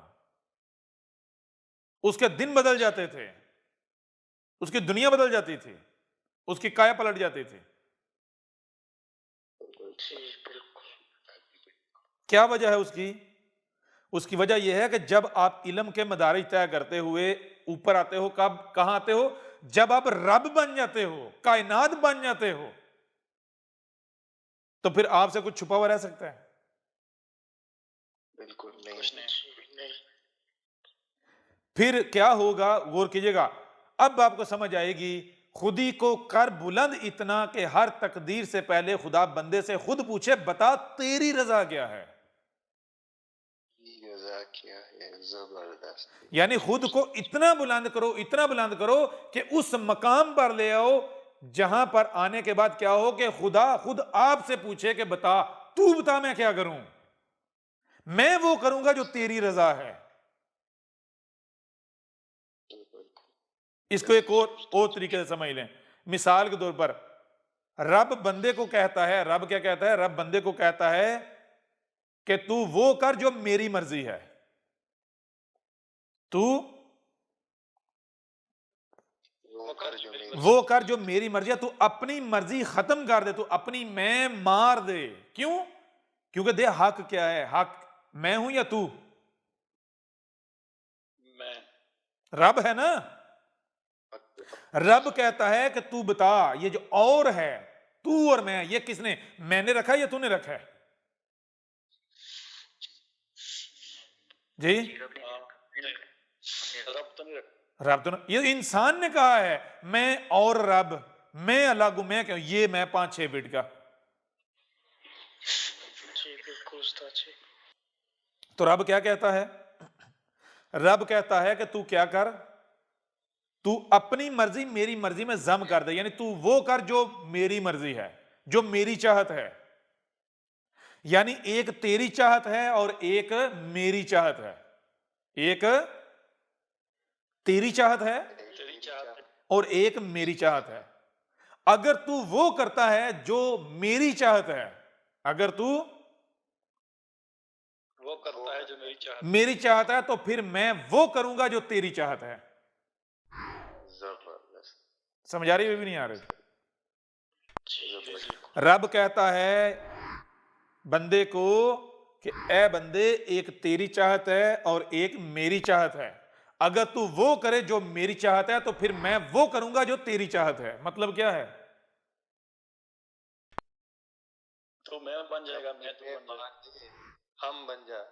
उसके दिन बदल जाते थे, उसकी दुनिया बदल जाती थी, उसकी काया पलट जाती थी। जी बिल्कुल। क्या वजह है उसकी? उसकी वजह यह है कि जब आप इल्म के मदारिज तय करते हुए ऊपर आते हो, कब, कहां आते हो? जब आप रब बन जाते हो, कायनात बन जाते हो, तो फिर आपसे कुछ छुपा हुआ रह सकता है? बिल्कुल नहीं। कुछ नहीं। फिर क्या होगा? गौर कीजिएगा, अब आपको समझ आएगी। खुदी को कर बुलंद इतना कि हर तकदीर से पहले खुदा बंदे से खुद पूछे, बता तेरी रजा क्या है? रजा क्या है? जबरदस्त। यानी खुद को इतना बुलंद करो, इतना बुलंद करो कि उस मकाम पर ले आओ जहां पर आने के बाद क्या हो कि खुदा खुद आपसे पूछे कि बता, तू बता मैं क्या करूं? मैं वो करूंगा जो तेरी रजा है। इसको एक और तरीके से समझ लें। मिसाल के तौर पर, रब बंदे को कहता है, रब क्या कहता है? रब बंदे को कहता है कि तू वो कर जो मेरी मर्जी है, तू वो कर जो मेरी मर्जी है, तू अपनी मर्जी खत्म कर दे, तू अपनी मैं मार दे। क्यों? क्योंकि दे हक क्या है? हक मैं हूं या तू? मैं। रब है ना। रब कहता है कि तू बता, ये जो और है, तू और मैं, ये किसने, मैंने रखा है या तूने रखा है? जी, रब तो नहीं रखा। रब तो ये इंसान ने कहा है, मैं और रब, मैं अलग हूं, मैं क्यों? ये मैं 5-6 फीट का। जी बिल्कुल उस्ताद जी। तो रब क्या कहता है? रब कहता है कि तू क्या कर, तू अपनी मर्जी मेरी मर्जी में जम कर दे, यानी तू वो कर जो मेरी मर्जी है, जो मेरी चाहत है। यानी एक तेरी चाहत है और एक मेरी चाहत है। एक तेरी चाहत है तेरी चाहत और एक मेरी चाहत है। अगर तू वो करता है जो मेरी चाहत है, अगर तू वो करता है जो मेरी चाहत है, तो फिर मैं वो करूंगा जो तेरी चाहत है। जबरदस्त। समझ आ रही है भी नहीं आ रही? रब कहता है बंदे को कि ए बंदे, एक तेरी चाहत है और एक मेरी चाहत है। अगर तू वो करे जो मेरी चाहत है तो फिर मैं वो करूंगा जो तेरी चाहत है। मतलब क्या है? तो मैं बन जाएगा, मैं तो मैं बन जाएगा। मान दे, हम बन जा।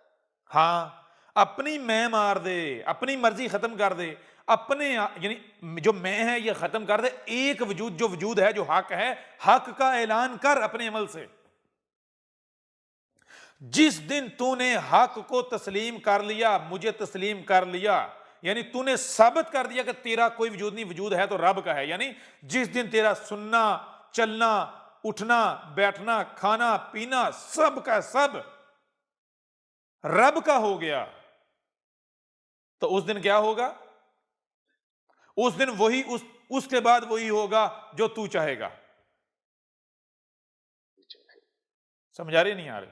हाँ, अपनी मैं मार दे, अपनी मर्जी खत्म कर दे, अपने यानी जो मैं है ये खत्म कर दे। एक वजूद जो वजूद है, जो हक है, हक का ऐलान कर अपने अमल से। जिस दिन तूने हक को तस्लीम कर लिया, मुझे तस्लीम कर लिया, यानी तूने साबित कर दिया कि तेरा कोई वजूद नहीं, वजूद है तो रब का है। यानी जिस दिन तेरा सुनना, चलना, उठना, बैठना, खाना, पीना, सब का सब रब का हो गया, तो उस दिन क्या होगा? उस दिन वही उसके बाद वही होगा जो तू चाहेगा। समझ आ रही नहीं आ रही?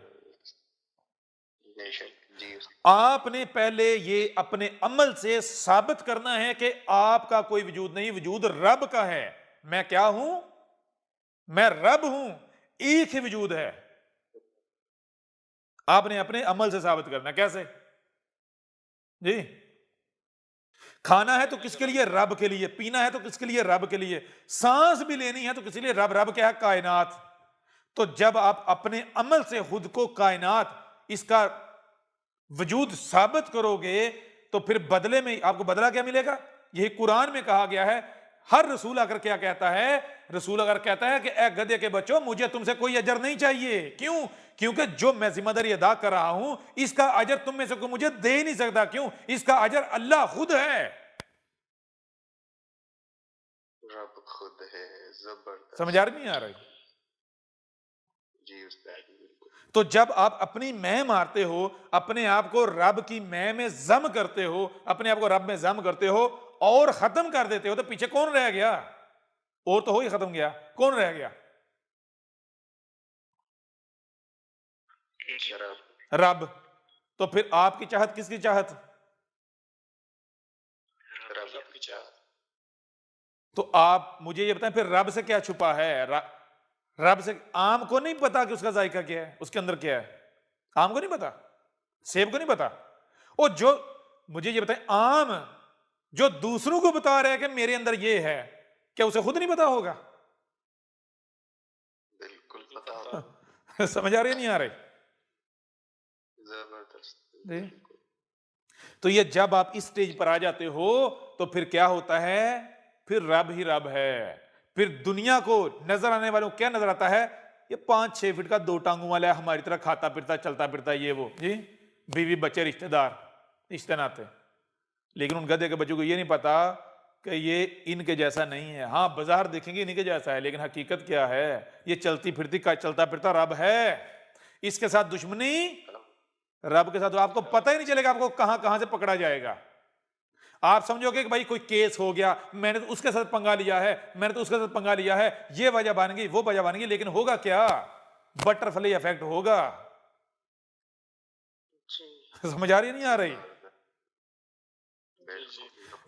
जी आपने पहले ये अपने अमल से साबित करना है कि आपका कोई वजूद नहीं, वजूद रब का है। मैं क्या हूं? मैं रब हूं, एक ही वजूद है। आपने अपने अमल से साबित करना। कैसे जी? खाना है तो किसके लिए? रब के लिए। पीना है तो किसके लिए? रब के लिए। सांस भी लेनी है तो किसके लिए? रब। रब क्या है? कायनात। तो जब आप अपने अमल से खुद को कायनात, इसका वजूद साबित करोगे तो फिर बदले में आपको बदला क्या मिलेगा? यही कुरान में कहा गया है। हर रसूल अगर क्या कहता है? रसूल अगर कहता है कि ए गधे के बच्चों, मुझे तुमसे कोई अजर नहीं चाहिए। क्यों? क्योंकि जो मैं जिम्मेदारी अदा कर रहा हूं, इसका अजर तुम में से कोई मुझे दे ही नहीं सकता। क्यों? इसका अजर अल्लाह खुद है। रब खुद है। जबरदस्त। समझ आ रही नहीं आ रही? जी उस्ताद बिल्कुल। तो जब आप अपनी मैं मारते हो, अपने आप को रब की मैं में जम करते हो, अपने आप को रब में जम करते हो और खत्म कर देते हो, तो पीछे कौन रह गया? और तो हो ही खत्म गया, कौन रह गया? रब। तो फिर आपकी चाहत किसकी चाहत? रब की चाहत। तो आप मुझे ये बताएं, फिर रब से क्या छुपा है? रब से आम को नहीं पता कि उसका जायका क्या है, उसके अंदर क्या है? आम को नहीं पता, सेब को नहीं पता। और जो मुझे ये बताएं, आम जो दूसरों को बता रहा है कि मेरे अंदर ये है, क्या उसे खुद नहीं पता होगा? बिल्कुल पता होगा। समझ आ रही है नहीं आ रही? जबरदस्त। जी। तो ये जब आप इस स्टेज पर आ जाते हो तो फिर क्या होता है? फिर रब ही रब है। फिर दुनिया को नजर आने वालों को क्या नजर आता है? ये 5-6 फीट का 2 टांगों वाला है, हमारी तरह खाता फिरता चलता फिरता, ये वो जी, बीवी बच्चे रिश्तेदार रिश्ते नाते। लेकिन उन गधे के बच्चों को ये नहीं पता कि ये इनके जैसा नहीं है। हाँ, बाजार देखेंगे इनके जैसा है, लेकिन हकीकत क्या है? ये चलती फिरती का चलता फिरता रब है। इसके साथ दुश्मनी रब के साथ, तो आपको पता ही नहीं चलेगा आपको कहां कहां से पकड़ा जाएगा। आप समझोगे कि भाई कोई केस हो गया, मैंने तो उसके साथ पंगा लिया है, मैंने तो उसके साथ पंगा लिया है, ये वजह बन गई, वो वजह बन गई, लेकिन होगा क्या? बटरफ्लाई इफेक्ट होगा। समझ आ रही नहीं आ रही?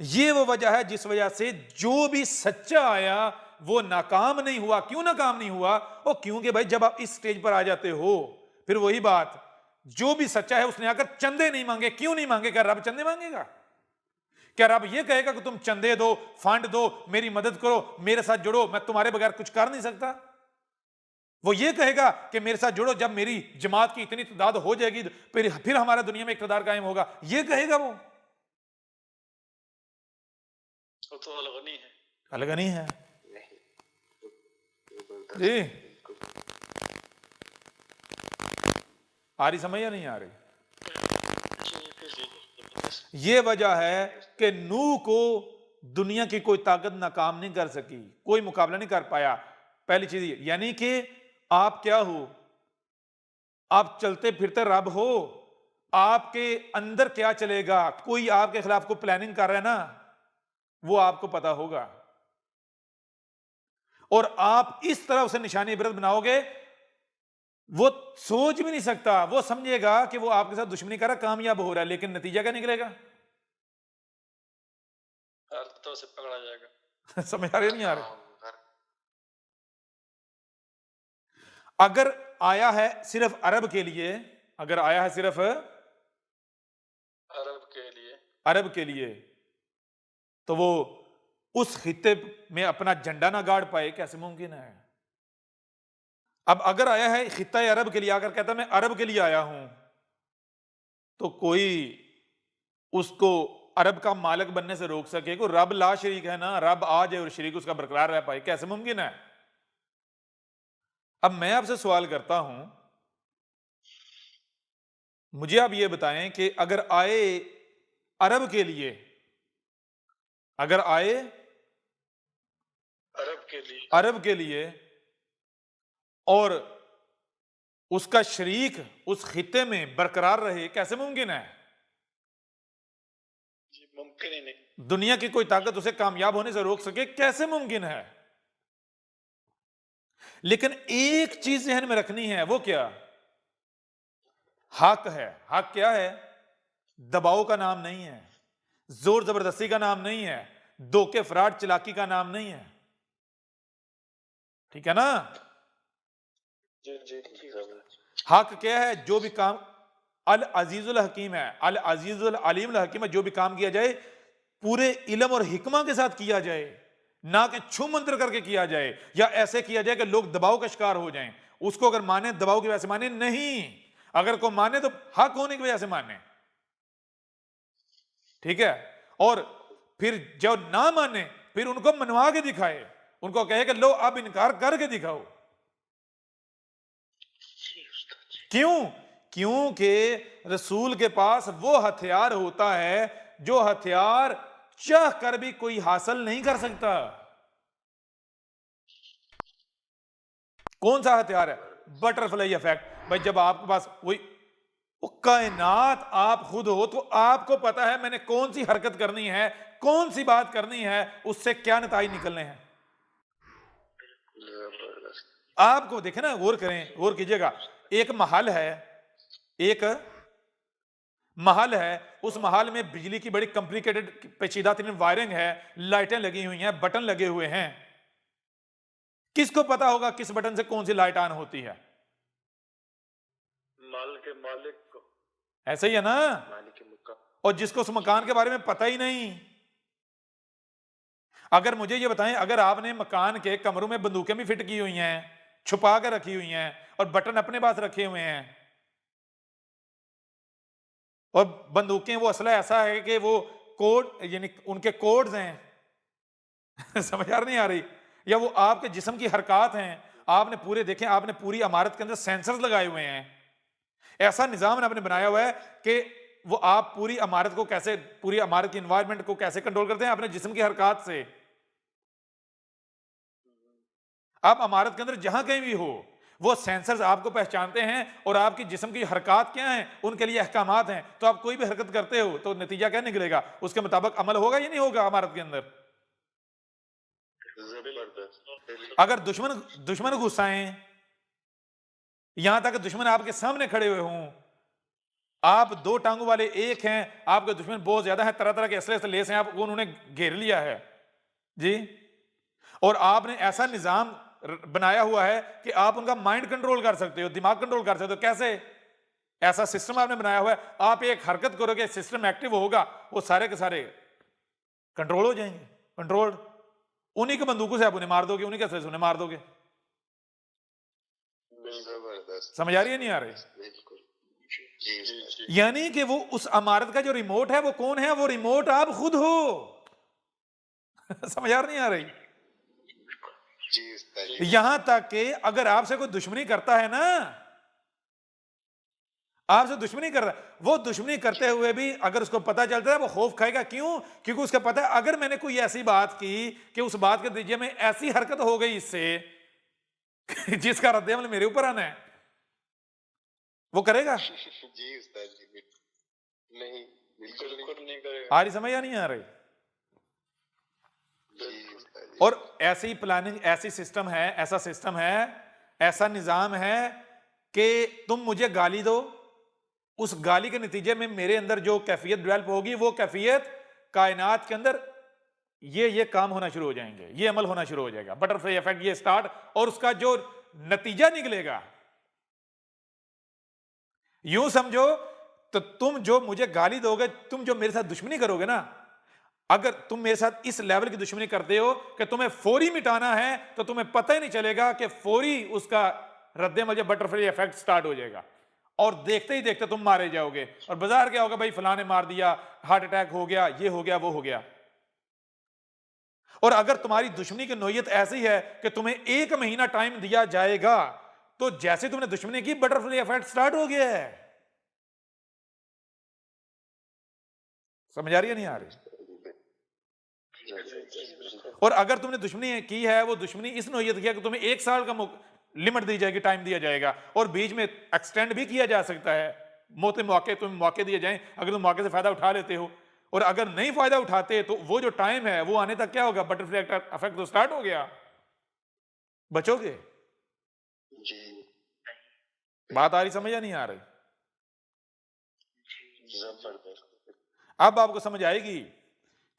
ये वो वजह है जिस वजह से जो भी सच्चा आया वो नाकाम नहीं हुआ। क्यों नाकाम नहीं हुआ? और क्योंकि भाई जब आप इस स्टेज पर आ जाते हो, फिर वही बात, जो भी सच्चा है उसने आकर चंदे नहीं मांगे। क्यों नहीं मांगे? क्या रब चंदे मांगेगा? क्या रब ये कहेगा कि तुम चंदे दो, फंड दो, मेरी मदद करो, मेरे साथ जुड़ो, मैं तुम्हारे बगैर कुछ कर नहीं सकता? वो ये कहेगा कि मेरे साथ जुड़ो, जब मेरी जमात की इतनी तादाद हो जाएगी फिर हमारा दुनिया में इक़्तिदार कायम होगा? ये कहेगा वो तो अलग नहीं है, अलग नहीं है जी। आ रही समझ या नहीं आ रही? ये वजह है कि नूह को दुनिया की कोई ताकत नाकाम नहीं कर सकी, कोई मुकाबला नहीं कर पाया। पहली चीज यानी कि आप क्या हो? आप चलते फिरते रब हो। आपके अंदर क्या चलेगा? कोई आपके खिलाफ कोई प्लानिंग कर रहा है ना, वो आपको पता होगा। और आप इस तरह उसे निशानी इबरत बनाओगे, वो सोच भी नहीं सकता। वो समझेगा कि वो आपके साथ दुश्मनी कर रहा, कामयाब हो रहा है, लेकिन नतीजा क्या निकलेगा? हर तरह से पकड़ा जाएगा। समझ आ रही नहीं आ रही? अगर आया है सिर्फ अरब के लिए, अगर आया है सिर्फ अरब के लिए, तो वो उस खित्ते में अपना झंडा ना गाड़ पाए, कैसे मुमकिन है? अब अगर आया है खित्ता अरब के लिए, आकर कहता मैं अरब के लिए आया हूं, तो कोई उसको अरब का मालिक बनने से रोक सके? को रब ला शरीक है ना, रब आ जाए और शरीक उसका बरकरार रह पाए, कैसे मुमकिन है? अब मैं आपसे सवाल करता हूं, मुझे आप ये बताएं कि अगर आए अरब के लिए, अगर आए अरब के लिए और उसका शरीक उस खित्ते में बरकरार रहे, कैसे मुमकिन है? मुमकिन ही नहीं। दुनिया की कोई ताकत उसे कामयाब होने से रोक सके, कैसे मुमकिन है? लेकिन एक चीज जहन में रखनी है, वो क्या? हक है। हक क्या है? दबाव का नाम नहीं है, जोर जबरदस्ती का नाम नहीं है, धोखे फ्रॉड चालाकी का नाम नहीं है, ठीक है ना? जी हक क्या है? जो भी काम, अल अजीजुल हकीम है, अल अजीजुल अलीम हकीम है, जो भी काम किया जाए पूरे इल्म और हिकमा के साथ किया जाए, ना कि छू मंत्र करके किया जाए या ऐसे किया जाए कि लोग दबाव का शिकार हो जाएं। उसको अगर माने दबाव की वजह से माने नहीं, अगर को माने तो हक होने की वजह से माने, ठीक है? और फिर जब ना माने फिर उनको मनवा के दिखाए, उनको कहे कि लो अब इनकार करके दिखाओ। क्यों? क्योंकि रसूल के पास वो हथियार होता है जो हथियार चाह कर भी कोई हासिल नहीं कर सकता। कौन सा हथियार है? Butterfly effect. भाई जब आपके पास वही वो कायनात आप खुद हो, तो आपको पता है मैंने कौन सी हरकत करनी है, कौन सी बात करनी है, उससे क्या नतीजे निकलने हैं। आपको देखे ना, गौर करें, गौर कीजिएगा। एक महल है, एक महल है, उस महल में बिजली की बड़ी कॉम्प्लिकेटेड पेचीदा तरीन वायरिंग है, लाइटें लगी हुई हैं, बटन लगे हुए हैं। किसको पता होगा किस बटन से कौन सी लाइट ऑन होती है? माल के मालिक को। ऐसे ही है ना? मालिक के मुक्का। और जिसको उस मकान के बारे में पता ही नहीं। अगर मुझे ये बताएं, अगर आपने मकान के कमरों में बंदूकें भी फिट की हुई हैं, छुपा कर रखी हुई हैं, और बटन अपने पास रखे हुए हैं, और बंदूकें वो असला ऐसा है कि वो कोड यानी उनके कोड्स हैं समझ आ नहीं आ रही, या वो आपके जिस्म की हरकत हैं, आपने पूरे देखें, आपने पूरी इमारत के अंदर सेंसर्स लगाए हुए हैं। ऐसा निजाम आपने बनाया हुआ है कि वो आप पूरी इमारत को कैसे, पूरी इमारत की एनवायरनमेंट को कैसे कंट्रोल करते हैं? अपने जिस्म की हरकत से। आप इमारत के अंदर जहां कहीं भी हो, वो सेंसर्स आपको पहचानते हैं और आपकी जिस्म की हरकत क्या हैं उनके लिए अहकामात हैं। तो आप कोई भी हरकत करते हो तो नतीजा क्या निकलेगा, उसके मुताबिक अमल होगा या नहीं होगा इमारत के अंदर? अगर दुश्मन गुस्साएं, यहां तक दुश्मन आपके सामने खड़े हुए हों, आप दो टांगों वाले एक हैं, आपके दुश्मन बहुत ज्यादा है, तरह तरह के असले से लेस हैं, आप उन्होंने घेर लिया है जी, और आपने ऐसा निजाम बनाया हुआ है कि आप उनका माइंड कंट्रोल कर सकते हो, दिमाग कंट्रोल कर सकते हो। कैसे? ऐसा सिस्टम आपने बनाया हुआ है, आप एक हरकत करोगे, सिस्टम एक्टिव होगा, वो सारे के सारे कंट्रोल हो जाएंगे। कंट्रोल उन्हीं के बंदूकों से आप उन्हें मार दोगे, उन्हीं के असले से उन्हें मार दोगे। समझ आ रही है नहीं आ रही? यानी कि वो उस इमारत का जो रिमोट है वो कौन है? वो रिमोट आप खुद हो समझ आ नहीं आ रही? यहां तक कि अगर आपसे कोई दुश्मनी करता है ना, आपसे दुश्मनी कर रहा है, वो दुश्मनी करते हुए भी अगर उसको पता चलता है वो खौफ खाएगा। क्यों? क्योंकि उसका पता है अगर मैंने कोई ऐसी बात की कि उस बात के नतीजे में ऐसी हरकत हो गई इससे जिसका रद्द-ए-अमल मेरे ऊपर आना है, वो करेगा? जी उस्ताद जी, नहीं, बिल्कुल नहीं करेगा। आ रही समझ या नहीं आ रही? और ऐसी प्लानिंग, ऐसी सिस्टम है, ऐसा सिस्टम है, ऐसा निजाम है कि तुम मुझे गाली दो, उस गाली के नतीजे में मेरे अंदर जो कैफियत डेवलप होगी, वो कैफियत कायनात के अंदर ये काम होना शुरू हो जाएंगे, ये अमल होना शुरू हो जाएगा, बटरफ्लाई इफेक्ट ये स्टार्ट, और उसका जो नतीजा निकलेगा। यूं समझो तो तुम जो मुझे गाली दोगे, तुम जो मेरे साथ दुश्मनी करोगे ना, अगर तुम मेरे साथ इस लेवल की दुश्मनी करते हो कि तुम्हें फौरी मिटाना है, तो तुम्हें पता ही नहीं चलेगा कि फौरी उसका रद्द-ए-अमल, बटरफ्लाई इफेक्ट स्टार्ट हो जाएगा और देखते ही देखते तुम मारे जाओगे और बाजार क्या होगा, भाई फलाने मार दिया, हार्ट अटैक हो गया, ये हो गया, वो हो गया। और अगर तुम्हारी दुश्मनी की नोयत ऐसी है कि तुम्हें 1 महीना टाइम दिया जाएगा, तो जैसे तुमने दुश्मनी की, बटरफ्लाई इफेक्ट स्टार्ट हो गया है। समझ आ रही है नहीं आ रही? और अगर तुमने दुश्मनी की है, वो दुश्मनी इस नोयत की है कि तुम्हें 1 साल का लिमिट दी जाएगी, टाइम दिया जाएगा, और बीच में एक्सटेंड भी किया जा सकता है, मौके मौके तुम्हें मौके दिए जाएं अगर तुम मौके से फायदा उठा लेते हो। और अगर नहीं फायदा उठाते तो वो जो टाइम है वो आने तक क्या होगा, बटरफ्लाई इफेक्ट तो स्टार्ट हो गया, बचोगे। जी बात आ रही, समझ या नहीं आ रही? जबरदस्त। अब आपको समझ आएगी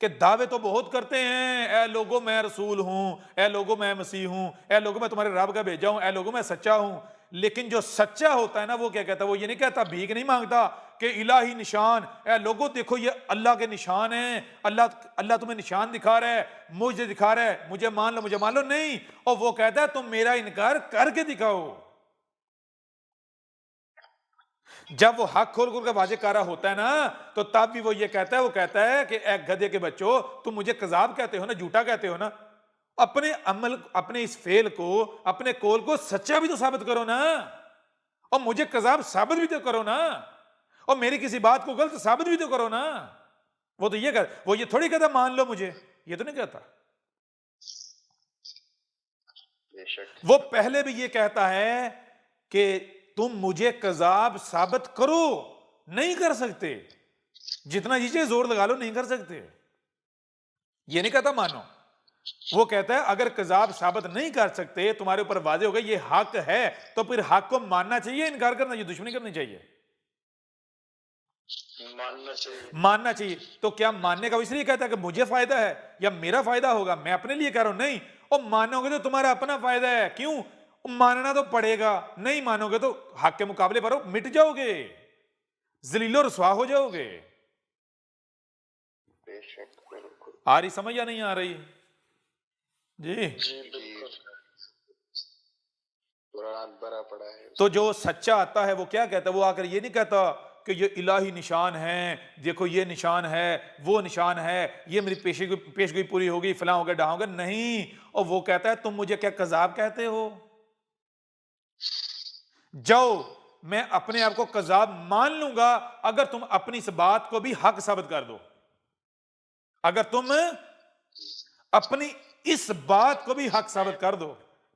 कि दावे तो बहुत करते हैं, ए लोगो मैं रसूल हूं, ए लोगो मैं मसीह हूं, ए लोगो मैं तुम्हारे रब का भेजा हूं, ए लोगो मैं सच्चा हूं। लेकिन जो सच्चा होता है ना, वो क्या कहता है? वो ये नहीं कहता, भीख नहीं मांगता कि इलाही निशान, ए लोगो देखो ये अल्लाह के निशान हैं, अल्लाह तुम्हें निशान दिखा रहा है, मुझे दिखा रहा है, मुझे मान लो, मुझे मान लो। नहीं, और वो कहता है तुम मेरा इनकार करके दिखाओ। जब वो हक खोल खोल कर वाजे कर रहा होता है ना, तो तब भी वो ये कहता है, वो कहता है कि ए गधे के बच्चों, तुम मुझे कजाब कहते हो ना, झूठा कहते हो ना, अपने अमल, अपने इस फेल को, अपने कौल को सच्चा भी तो साबित करो ना, और मुझे कजाब साबित भी तो करो ना, और मेरी किसी बात को गलत साबित भी तो करो ना। वो तो ये कहता, वो ये थोड़ी कहता मान लो मुझे, ये तो नहीं कहता। बेशक। वो पहले भी ये कहता है कि तुम मुझे कजाब साबित करो, नहीं कर सकते, जितना चीजें जोर लगा लो नहीं कर सकते। ये नहीं कहता मानो, वो कहता है अगर कजाब साबित नहीं कर सकते, तुम्हारे ऊपर वादे हो गए ये हक है, तो फिर हक को मानना चाहिए, इनकार करना चाहिए, दुश्मनी करनी चाहिए? मानना चाहिए। मानना चाहिए। तो क्या मानने का इसलिए कहता है कि मुझे फायदा है या मेरा फायदा होगा, मैं अपने लिए कह रहा हूं? नहीं, और मानोगे तो तुम्हारा अपना फायदा है। क्यों? मानना तो पड़ेगा, नहीं मानोगे तो हक के मुकाबले पर मिट जाओगे, जलीलो रसवा हो जाओगे। बेशक, बिल्कुल। आ रही समझ या नहीं आ रही? जी जी बिल्कुल। कुरान भरा पड़ा है। तो जो सच्चा आता है वो क्या कहता है? वो आकर ये नहीं कहता कि ये इलाही निशान है, देखो ये निशान है, वो निशान है, ये मेरी पेशगी पूरी होगी, फलां होगा, डा होगा। नहीं, और वो कहता है तुम मुझे क्या कजाब कहते हो? जाओ, मैं अपने आप को कजाब मान लूंगा अगर तुम अपनी इस बात को भी हक साबित कर दो। अगर तुम अपनी इस बात को भी हक साबित कर दो,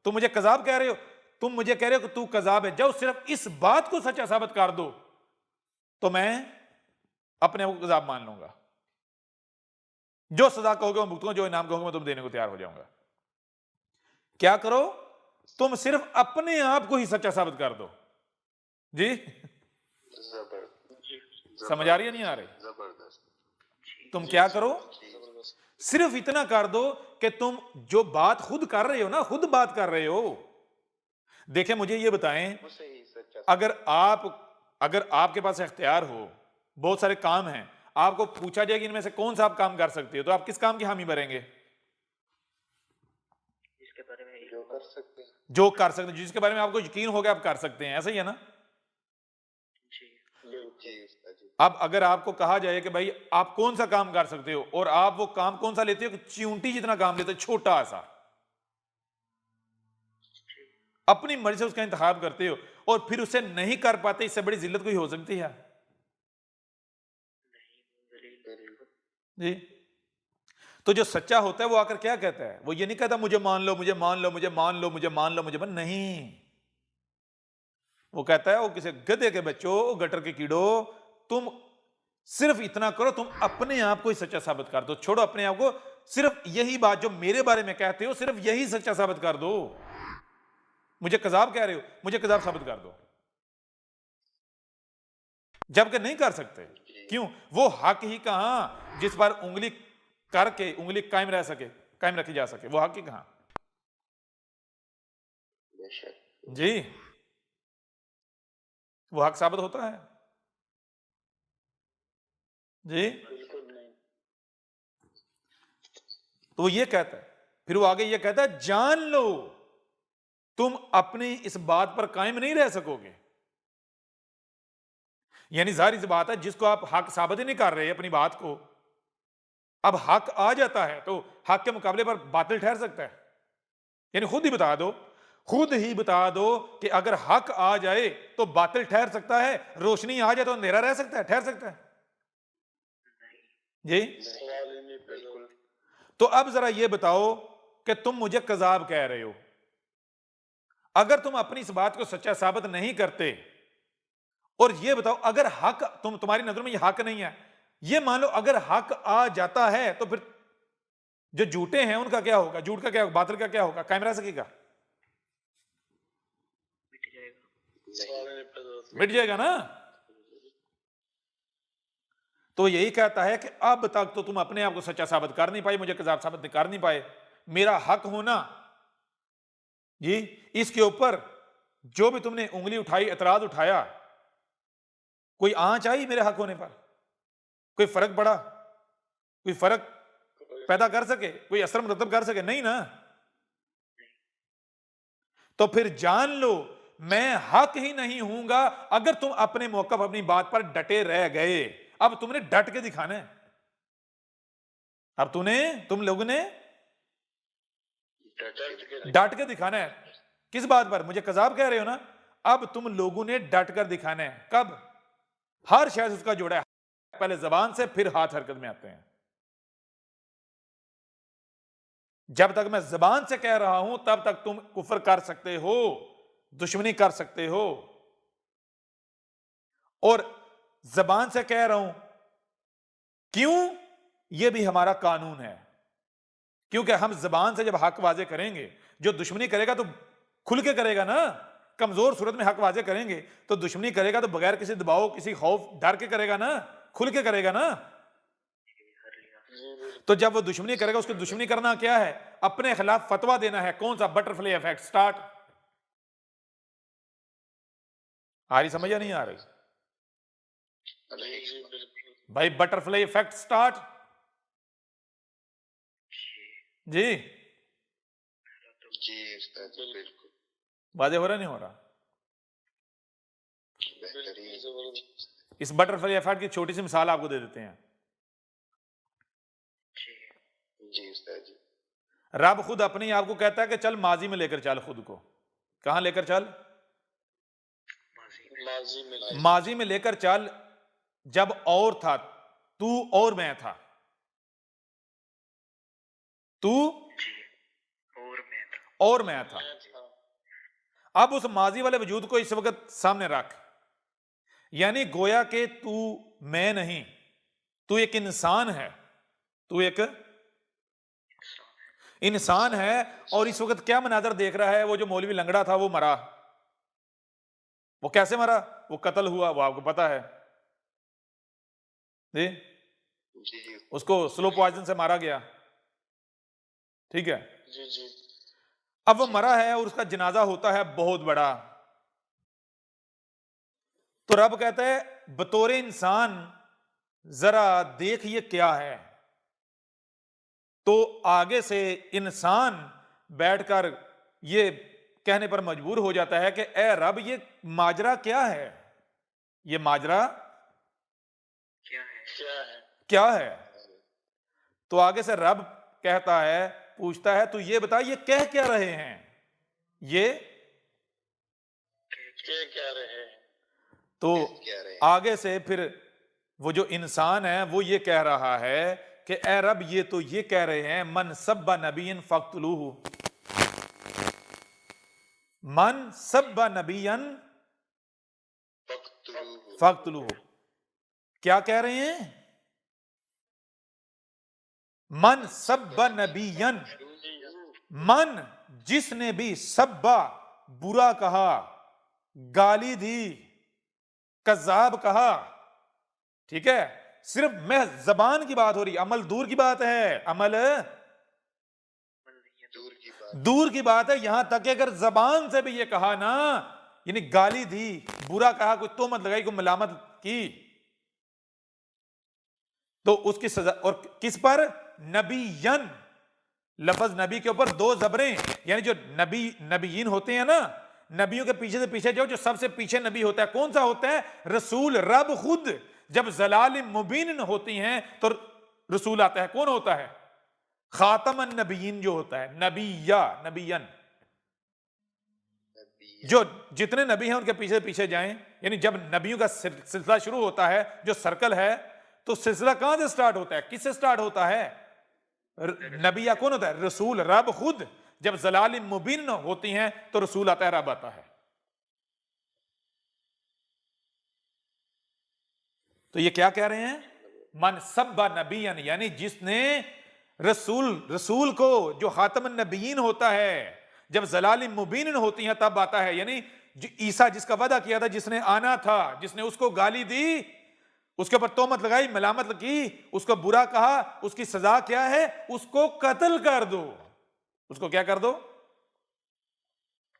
तुम मुझे कजाब कह रहे हो, तुम मुझे कह रहे हो कि तू कजाब है, जाओ सिर्फ इस बात को सच्चा साबित कर दो, तो मैं अपने आप को कजाब मान लूंगा। जो सजा कहोगे मैं भुगतूंगा, जो इनाम कहोगे मैं तुम देने को तैयार हो जाऊंगा। क्या करो? तुम सिर्फ अपने आप को ही सच्चा साबित कर दो। जी जबरदस्त। समझ आ रही है नहीं आ रही? जबरदस्त। तुम क्या करो? जबरदस्त। सिर्फ इतना कर दो कि तुम जो बात खुद कर रहे हो ना, खुद बात कर रहे हो। देखें, मुझे ये बताएं, उसे ही सच्चा। अगर आपके पास इख्तियार हो, बहुत सारे काम हैं, आपको पूछा जाए कि इनमें से कौन सा आप काम कर सकते हो, तो आप किस काम की हामी भरेंगे? जो कर सकते हैं। जो कर सकते, जिसके बारे में आपको यकीन हो गया आप कर सकते हैं, ऐसा ही है ना? जी उस्ताद जी। अब अगर आपको कहा जाए कि भाई आप कौन सा काम कर सकते हो, और आप वो काम कौन सा लेते हो? चींटी जितना काम लेते हो, छोटा सा, अपनी मर्जी से उसका इंतखाब करते हो, और फिर उसे नहीं कर पाते, इससे बड़ी जिल्लत कोई हो सकती है? जी। तो जो सच्चा होता है वो आकर क्या कहता है? वो ये नहीं कहता मुझे मान लो, मुझे मान लो, मुझे मान लो, मुझे मान लो, मुझे मान, नहीं। वो कहता है, वो किसी गधे के बच्चों, गटर के कीड़ो, तुम सिर्फ इतना करो, तुम अपने आप को ही सच्चा साबित कर दो। छोड़ो अपने आप को, सिर्फ यही बात जो मेरे बारे में कहते हो, सिर्फ यही सच्चा साबित कर दो। मुझे कजाब कह रहे हो, मुझे कजाब साबित कर दो। जबकि नहीं कर सकते। क्यों? वो हक ही कहां जिस पर उंगली करके उंगली कायम रह सके, कायम रखी जा सके, वो हक ही कहां? बेशक। जी, वो हक साबित होता है जी। बिल्कुल नहीं। तो वो ये कहता है, फिर वो आगे ये कहता है, जान लो तुम अपनी इस बात पर कायम नहीं रह सकोगे। यानी जाहिर सी बात है, जिसको आप हक साबित ही नहीं कर रहे अपनी बात को, अब हक आ जाता है तो हक के मुकाबले पर बातिल ठहर सकता है। यानी खुद ही बता दो, खुद ही बता दो कि अगर हक आ जाए तो बातिल ठहर सकता है, रोशनी आ जाए तो अंधेरा रह सकता है, ठहर सकता है जी। सवाल ही नहीं पैदा बिल्कुल। तो अब जरा ये बताओ कि तुम मुझे कजाब कह रहे हो, अगर तुम अपनी इस बात को सच्चा साबित नहीं करते, और ये बताओ अगर हक तुम्हारी नजरों में ये हक नहीं है, ये मान लो अगर हक आ जाता है तो फिर जो झूठे हैं उनका क्या होगा, झूठ का क्या होगा, बातिल का क्या होगा, कायम रह सकेगा? सवाल ही नहीं पैदा होता। मिट जाएगा ना। तो यही कहता है कि अब तक तो तुम अपने आप को सच्चा साबित कर नहीं पाए, मुझे कजाब साबित कर नहीं पाए, मेरा हक होना जी, इसके ऊपर जो भी तुमने उंगली उठाई, एतराज उठाया, कोई आंच आई मेरे हक होने पर? कोई फर्क पड़ा? कोई फर्क पैदा कर सके, कोई असर मुरतब कर सके? नहीं ना। तो फिर जान लो मैं हक ही नहीं हूंगा अगर तुम अपने मौकफ, अपनी बात पर डटे रह गए। अब तुमने डट के दिखाना है, अब तुम लोगों ने डट के दिखाना है। किस बात पर? मुझे कजाब कह रहे हो ना, अब तुम लोगों ने डट कर दिखाना है। कब? हर शख्स उसका जोड़ा है, पहले जबान से फिर हाथ हरकत में आते हैं। जब तक मैं जबान से कह रहा हूं तब तक तुम कुफर कर सकते हो, दुश्मनी कर सकते हो, और जबान से कह रहा हूं क्यों? यह भी हमारा कानून है, क्योंकि हम जबान से जब हक वाजे करेंगे, जो दुश्मनी करेगा तो खुल के करेगा ना। कमजोर सूरत में हक वाजे करेंगे तो दुश्मनी करेगा तो बगैर किसी दबाव, किसी खौफ, डर के करेगा ना, खुल के करेगा ना। तो जब वो दुश्मनी करेगा, उसकी दुश्मनी करना क्या है? अपने खिलाफ फतवा देना है। कौन सा? Butterfly effect. स्टार्ट। आ रही समझ या नहीं आ रही भाई? बटरफ्लाई इफेक्ट स्टार्ट जी। जी उस्ताद जी, बिल्कुल वाजे हो रहा नहीं हो रहा? बेहतरीन। इस बटरफ्लाई इफेक्ट की छोटी सी मिसाल आपको दे देते हैं। जी उस्ताद जी। रब खुद अपने आप को कहता है कि चल माजी में लेकर चल खुद को। कहां लेकर चल? माजी में लेकर चल, जब और था, तू और मैं था, तू और मैं था। अब उस माजी वाले वजूद को इस वक्त सामने रख, यानी गोया कि तू मैं नहीं, तू एक इंसान है, तू एक इंसान है। और इस वक्त क्या मनाजर देख रहा है? वो जो मौलवी लंगड़ा था वो मरा। वो कैसे मरा? वो कत्ल हुआ, वो आपको पता है जी। जी उसको स्लो पॉइजन से मारा गया, ठीक है जी जी। अब वो मरा है और उसका जनाजा होता है बहुत बड़ा। तो रब कहता है बतौर इंसान जरा देख ये क्या है। तो आगे से इंसान बैठकर ये कहने पर मजबूर हो जाता है कि ए रब ये माजरा क्या है, ये माजरा क्या है। तो आगे से रब कहता है, पूछता है, तू ये बता ये कह क्या रहे हैं, ये क्या रहे हैं? तो क्या रहे हैं? आगे से फिर वो जो इंसान है वो ये कह रहा है कि ए रब ये तो ये कह रहे हैं मन सब्बा नबीयन फक्तलूहु, मन सब्बा नबीयन फक्तलूहु। क्या कह रहे हैं? मन सब्बा नबीयन, मन जिसने भी सब्बा बुरा कहा, गाली दी, कज़ाब कहा, ठीक है, सिर्फ महज जबान की बात हो रही, अमल दूर की बात है, अमल दूर की बात दूर की बात है, यहां तक कि अगर जबान से भी ये कहा ना, यानी गाली दी, बुरा कहा, कोई तोहमत लगाई, कोई मलामत की, तो उसकी सजा। और किस पर? नबीयन, लफ्ज नबी के ऊपर दो जबरें, यानी जो नबीयीन होते हैं ना, नबियों के पीछे से पीछे जो सबसे पीछे नबी होता है, कौन सा होता है? रसूल। रब खुद जब जलाल मुबीन होती हैं तो रसूल आता है। कौन होता है? खातमन नबीयीन जो होता है, नबीयन, जो जितने नबी हैं उनके पीछे पीछे जाएं। यानी जब नबियों का सिलसिला शुरू होता है, जो सर्कल है, तो सिलसिला कहां से स्टार्ट होता है? किससे स्टार्ट होता है? नबी या कौन होता है? रसूल। रब खुद जब जलाल मुबीन होती हैं तो रसूल आता है, रब आता है। तो ये क्या कह रहे हैं? मन सब्बा नबीयन, यानी जिसने रसूल को, जो खातमन नबीयीन होता है, जब जलाल मुबीन होती हैं तब आता है। यानी ईसा जिसका वादा किया था, जिसने आना था, जिसने उसको गाली दी, उसके ऊपर तोहमत लगाई, मलामत की, उसको बुरा कहा, उसकी सजा क्या है? उसको कत्ल कर दो। उसको क्या कर दो?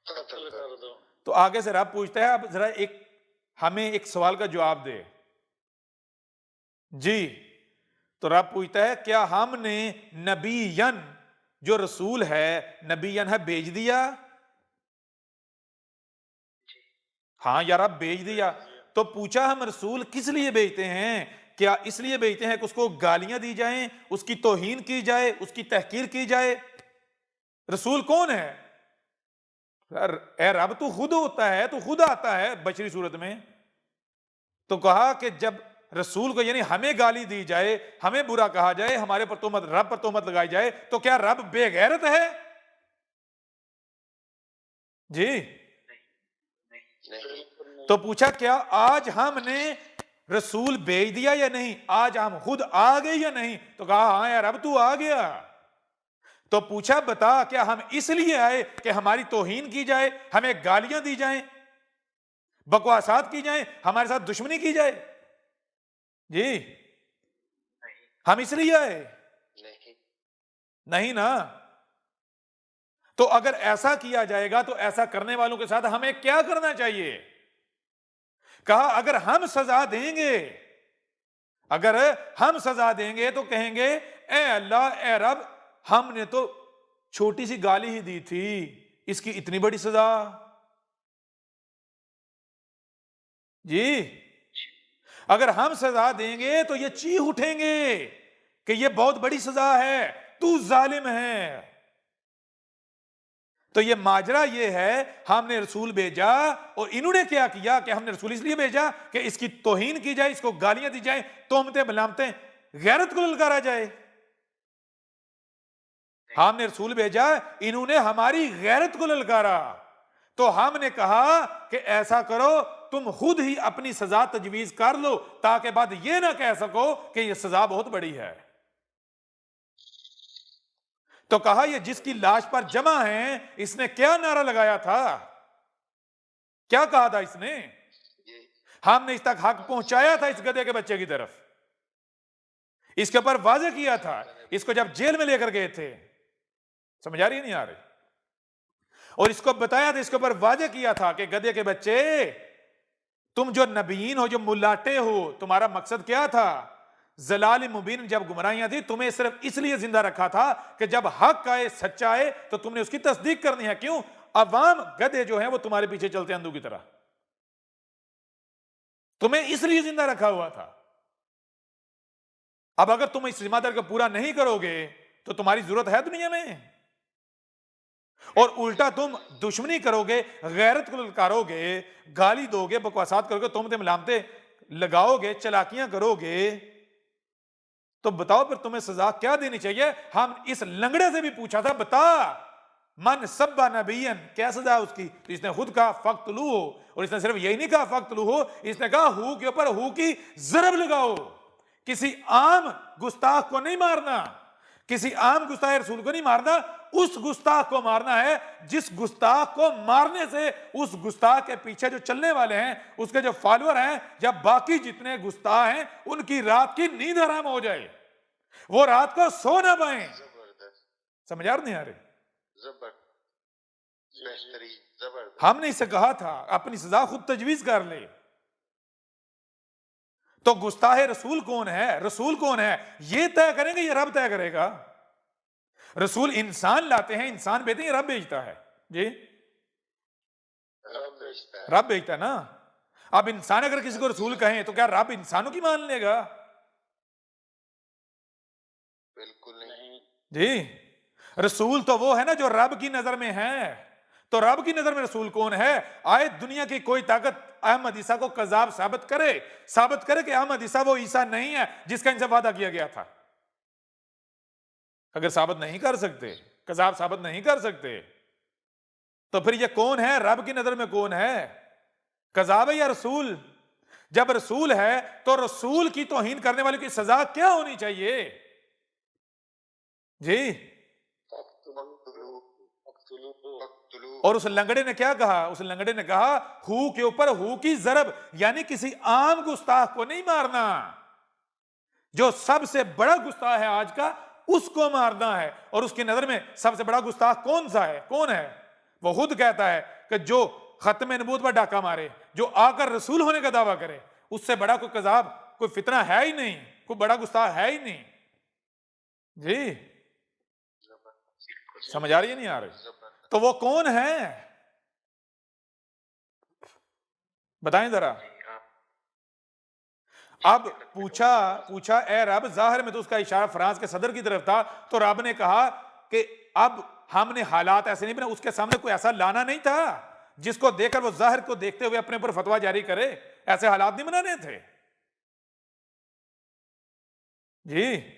कत्ल कर दो। तो आगे से रब पूछता है, अब जरा हमें एक सवाल का जवाब दे जी। तो रब पूछता है, क्या हमने नबीयन, जो रसूल है, नबीयन है, भेज दिया? हाँ यार, अब भेज दिया। तो पूछा, हम रसूल किस लिए भेजते हैं? क्या इसलिए भेजते हैं कि उसको गालियां दी जाएं, उसकी तौहीन की जाए, उसकी तहकीर की जाए? रसूल कौन है? ए रब, तू खुद होता है, तू खुद आता है बशरी सूरत में। तो कहा कि जब रसूल को, यानी हमें गाली दी जाए, हमें बुरा कहा जाए, हमारे पर तोहमत, रब पर तोहमत लगाई जाए, तो क्या रब बेगैरत है? जी नहीं। तो पूछा, क्या आज हमने रसूल भेज दिया या नहीं? आज हम खुद आ गए या नहीं? तो कहा, हाँ यार, अब तू आ गया। तो पूछा, बता, क्या हम इसलिए आए कि हमारी तौहीन की जाए, हमें गालियां दी जाएं, बकवासात की जाएं, हमारे साथ दुश्मनी की जाए? जी, हम इसलिए आए? नहीं ना। तो अगर ऐसा किया जाएगा तो ऐसा करने वालों के साथ हमें क्या करना चाहिए? कहा, अगर हम सजा देंगे, अगर हम सजा देंगे तो कहेंगे, ए अल्लाह, ए रब, हमने तो छोटी सी गाली ही दी थी, इसकी इतनी बड़ी सजा? जी, अगर हम सजा देंगे तो ये चीख उठेंगे कि ये बहुत बड़ी सजा है, तू जालिम है। तो ये माजरा ये है, हमने रसूल भेजा और इन्होंने क्या किया कि हमने रसूल इसलिए भेजा कि इसकी तौहीन की जाए, इसको गालियां दी जाए, तोहमतें मलामतें, गैरत को ललकारा जाए। हमने रसूल भेजा, इन्होंने हमारी गैरत को ललकारा। तो हमने कहा कि ऐसा करो, तुम खुद ही अपनी सजा तजवीज कर लो, ताकि बाद ये ना कह सको कि यह सजा बहुत बड़ी है। तो कहा, ये जिसकी लाश पर जमा है, इसने क्या नारा लगाया था? क्या कहा था इसने? हमने इस तक हक पहुंचाया था इस गधे के बच्चे की तरफ, इसके ऊपर वाजे किया था, इसको जब जेल में लेकर गए थे। समझ आ रही नहीं आ रही? और इसको बताया था, इसके ऊपर वाजे किया था कि गधे के बच्चे, तुम जो नबीयीन हो, जो मुलाटे हो, तुम्हारा मकसद क्या था? जलाल मुबीन जब गुमराहियां थी, तुम्हें सिर्फ इसलिए जिंदा रखा था कि जब हक आए, सच्चा आए, तो तुमने उसकी तस्दीक करनी है। क्यों? अवाम, गधे जो हैं वो तुम्हारे पीछे चलते हैं अंधों की तरह। तुम्हें इसलिए जिंदा रखा हुआ था। अब अगर तुम इस जिम्मेदारी को पूरा नहीं करोगे तो तुम्हारी जरूरत है दुनिया में? और उल्टा तुम दुश्मनी करोगे, गैरत को ललकारोगे, गाली दोगे, बकवासात करोगे, तोहमतें मलामतें लगाओगे, चलाकियां करोगे, तो बताओ फिर तुम्हें सजा क्या देनी चाहिए? हम इस लंगड़े से भी पूछा था, बता, मन सब्बा नबीयन, क्या सजा उसकी? तो इसने खुद कहा फक्तलू हो, और इसने सिर्फ यही नहीं कहा फक्तलू हो, इसने कहा हु के ऊपर हु की जरब लगाओ। किसी आम गुस्ताख को नहीं मारना, किसी आम गुस्ताख रसूल को नहीं मारना, उस गुस्ताख को मारना है जिस गुस्ताख को मारने से उस गुस्ताख के पीछे जो चलने वाले हैं, उसके जो फॉलोअर हैं, जब बाकी जितने गुस्ताख हैं उनकी रात की नींद हराम हो जाए, वो रात को सो ना पाए। समझ आ रही नहीं आ रही? बेहतरीन, जबरदस्त। हमने इसे कहा था अपनी सजा खुद तजवीज कर ले। तो गुस्ताहे रसूल कौन है, रसूल कौन है, ये तय करेंगे, ये रब तय करेगा। रसूल इंसान लाते हैं, इंसान भेजते हैं, रब भेजता है जी, रब भेजता है। रब भेजता है ना। अब इंसान अगर किसी को रसूल कहें तो क्या रब इंसानों की मान लेगा? बिल्कुल नहीं। जी, रसूल तो वो है ना जो रब की नजर में है। तो रब की नजर में रसूल कौन है? आए दुनिया की कोई ताकत अहमद ईसा को कजाब साबित करे कि अहमद ईसा वो ईसा नहीं है जिसका इनसे वादा किया गया था। अगर साबित नहीं कर सकते, कजाब साबित नहीं कर सकते, तो फिर ये कौन है? रब की नजर में कौन है? कजाब है या रसूल? जब रसूल है तो रसूल की तौहीन करने वाले की सजा क्या होनी चाहिए जी? और उस लंगड़े ने क्या कहा? उस लंगड़े ने कहा हु के ऊपर हु की जरब, यानी किसी आम गुस्ताख को नहीं मारना, जो सबसे बड़ा गुस्ताख है आज का उसको मारना है। और उसकी नजर में सबसे बड़ा गुस्ताख कौन सा है? कौन है? वो खुद कहता है कि जो खत्म नबूवत पर डाका मारे, जो आकर रसूल होने का दावा करे, उससे बड़ा कोई कजाब, कोई फितना है ही नहीं, कोई बड़ा गुस्ताख है ही नहीं जी। समझ आ रही है नहीं आ रही? तो वो कौन है बताएं जरा। अब पूछा ए रब, जाहिर में तो उसका इशारा फ्रांस के सदर की तरफ था, तो रब ने कहा कि अब हमने हालात ऐसे नहीं बनाए, उसके सामने कोई ऐसा लाना नहीं था जिसको देखकर वो जाहिर को देखते हुए अपने ऊपर फतवा जारी करे। ऐसे हालात नहीं बनाने थे जी।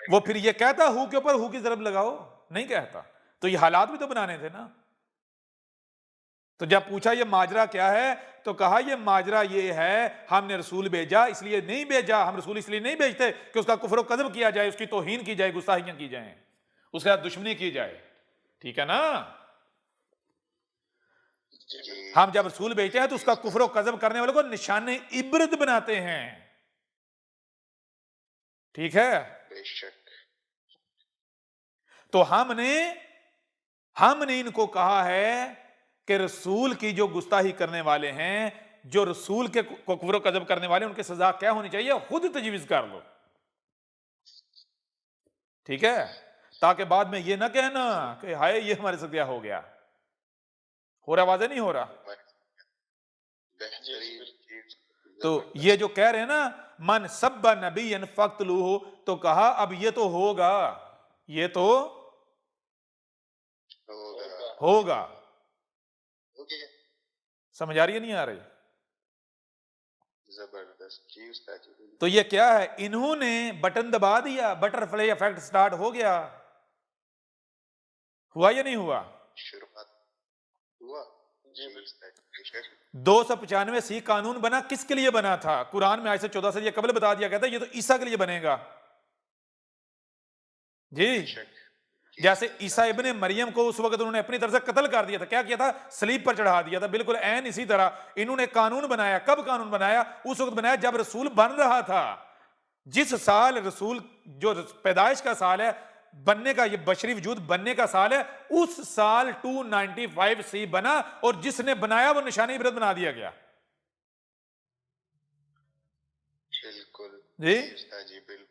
वो फिर ये कहता हु के ऊपर हु की जरब लगाओ? नहीं कहता। तो ये हालात भी तो बनाने थे ना। तो जब पूछा ये माजरा क्या है, तो कहा ये माजरा ये है हमने रसूल भेजा, इसलिए नहीं भेजा, हम रसूल इसलिए नहीं भेजते कि उसका कुफ्र कज़ब किया जाए, उसकी तौहीन की जाए, गुस्ताखियां की जाए, उसके साथ दुश्मनी की जाए। ठीक है ना? हम जब रसूल भेजते हैं तो उसका कुफ्र कज़ब करने वालों को निशाने इबरत बनाते हैं। ठीक है? बेशक। तो हमने इनको कहा है कि रसूल की जो गुस्ताही करने वाले हैं, जो रसूल के कुफ्र कज़ब करने वाले, उनकी सजा क्या होनी चाहिए खुद तजवीज कर लो। ठीक है? ताकि बाद में ये ना कहना कि हाय ये हमारे साथ क्या हो गया। हो रहा? वाज़ेह नहीं हो रहा? तो ये जो कह रहे हैं ना मन सब्बा नबिय्यन फक्तलूहु, तो कहा अब ये तो होगा, ये तो होगा। समझ आ रही है नहीं आ रही? जबरदस्त जी उस्ताद जी। तो ये क्या है? इन्होंने बटन दबा दिया, बटरफ्लाई इफेक्ट स्टार्ट हो गया। हुआ या नहीं हुआ? शुरुआत हुआ जी उस्ताद। 295 कानून बना, किसके लिए बना था? कुरान में आयत से 14 से ये कबल बता दिया गया था ये तो ईसा के लिए बनेगा जी। जैसे ईसा इब्ने मरियम को उस वक्त उन्होंने अपनी तरफ से कत्ल कर दिया था, क्या किया था? सलीब पर चढ़ा दिया था। बिल्कुल ऐन इसी तरह इन्होंने कानून बनाया। कब कानून बनाया? उस वक्त बनाया जब रसूल बन रहा था। जिस साल रसूल, जो पैदाइश का साल है, बनने का, ये बशरी वजूद बनने का साल है, उस साल 295 बना और जिसने बनाया वो निशानी इबरत बना दिया गया। बिल्कुल जी उस्ताद जी, बिल्कुल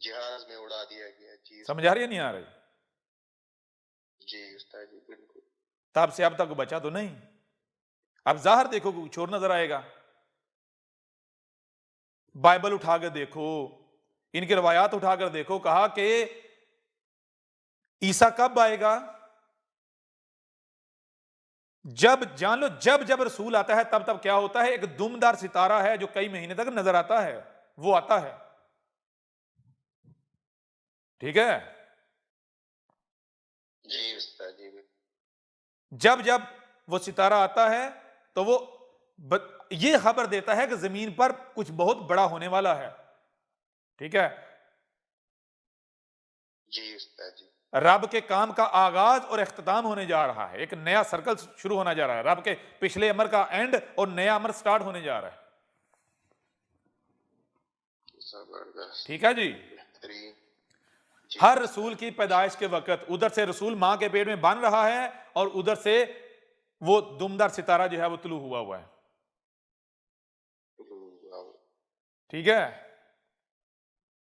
जहाज में उड़ा दिया गया जी। समझ आ रही है नहीं आ रही? जी उस्ताद जी बिल्कुल। तब से अब तक बचा तो नहीं। अब जाहिर देखो कुछ और नजर आएगा। बाइबल उठाकर देखो, इनकी रवायात उठाकर देखो, कहा कि ईसा कब आएगा? जब जान लो, जब रसूल आता है तब तब क्या होता है? एक दुमदार सितारा है जो कई महीने तक नजर आता है, वो आता है। ठीक है? जी उस्ताद जी। जब वो सितारा आता है तो वो ये खबर देता है कि जमीन पर कुछ बहुत बड़ा होने वाला है। ठीक है? जी उस्ताद जी। रब के काम का आगाज और इख्तिताम होने जा रहा है। एक नया सर्कल शुरू होना जा रहा है। रब के पिछले अमर का एंड और नया अमर स्टार्ट होने जा रहा है। जबरदस्त। ठीक है जी? बेहतरीन जी हर रसूल की पैदाइश के वक्त उधर से रसूल मां के पेट में बन रहा है और उधर से वो दुमदार सितारा जो है वो तुलू हुआ है। वाह, ठीक है,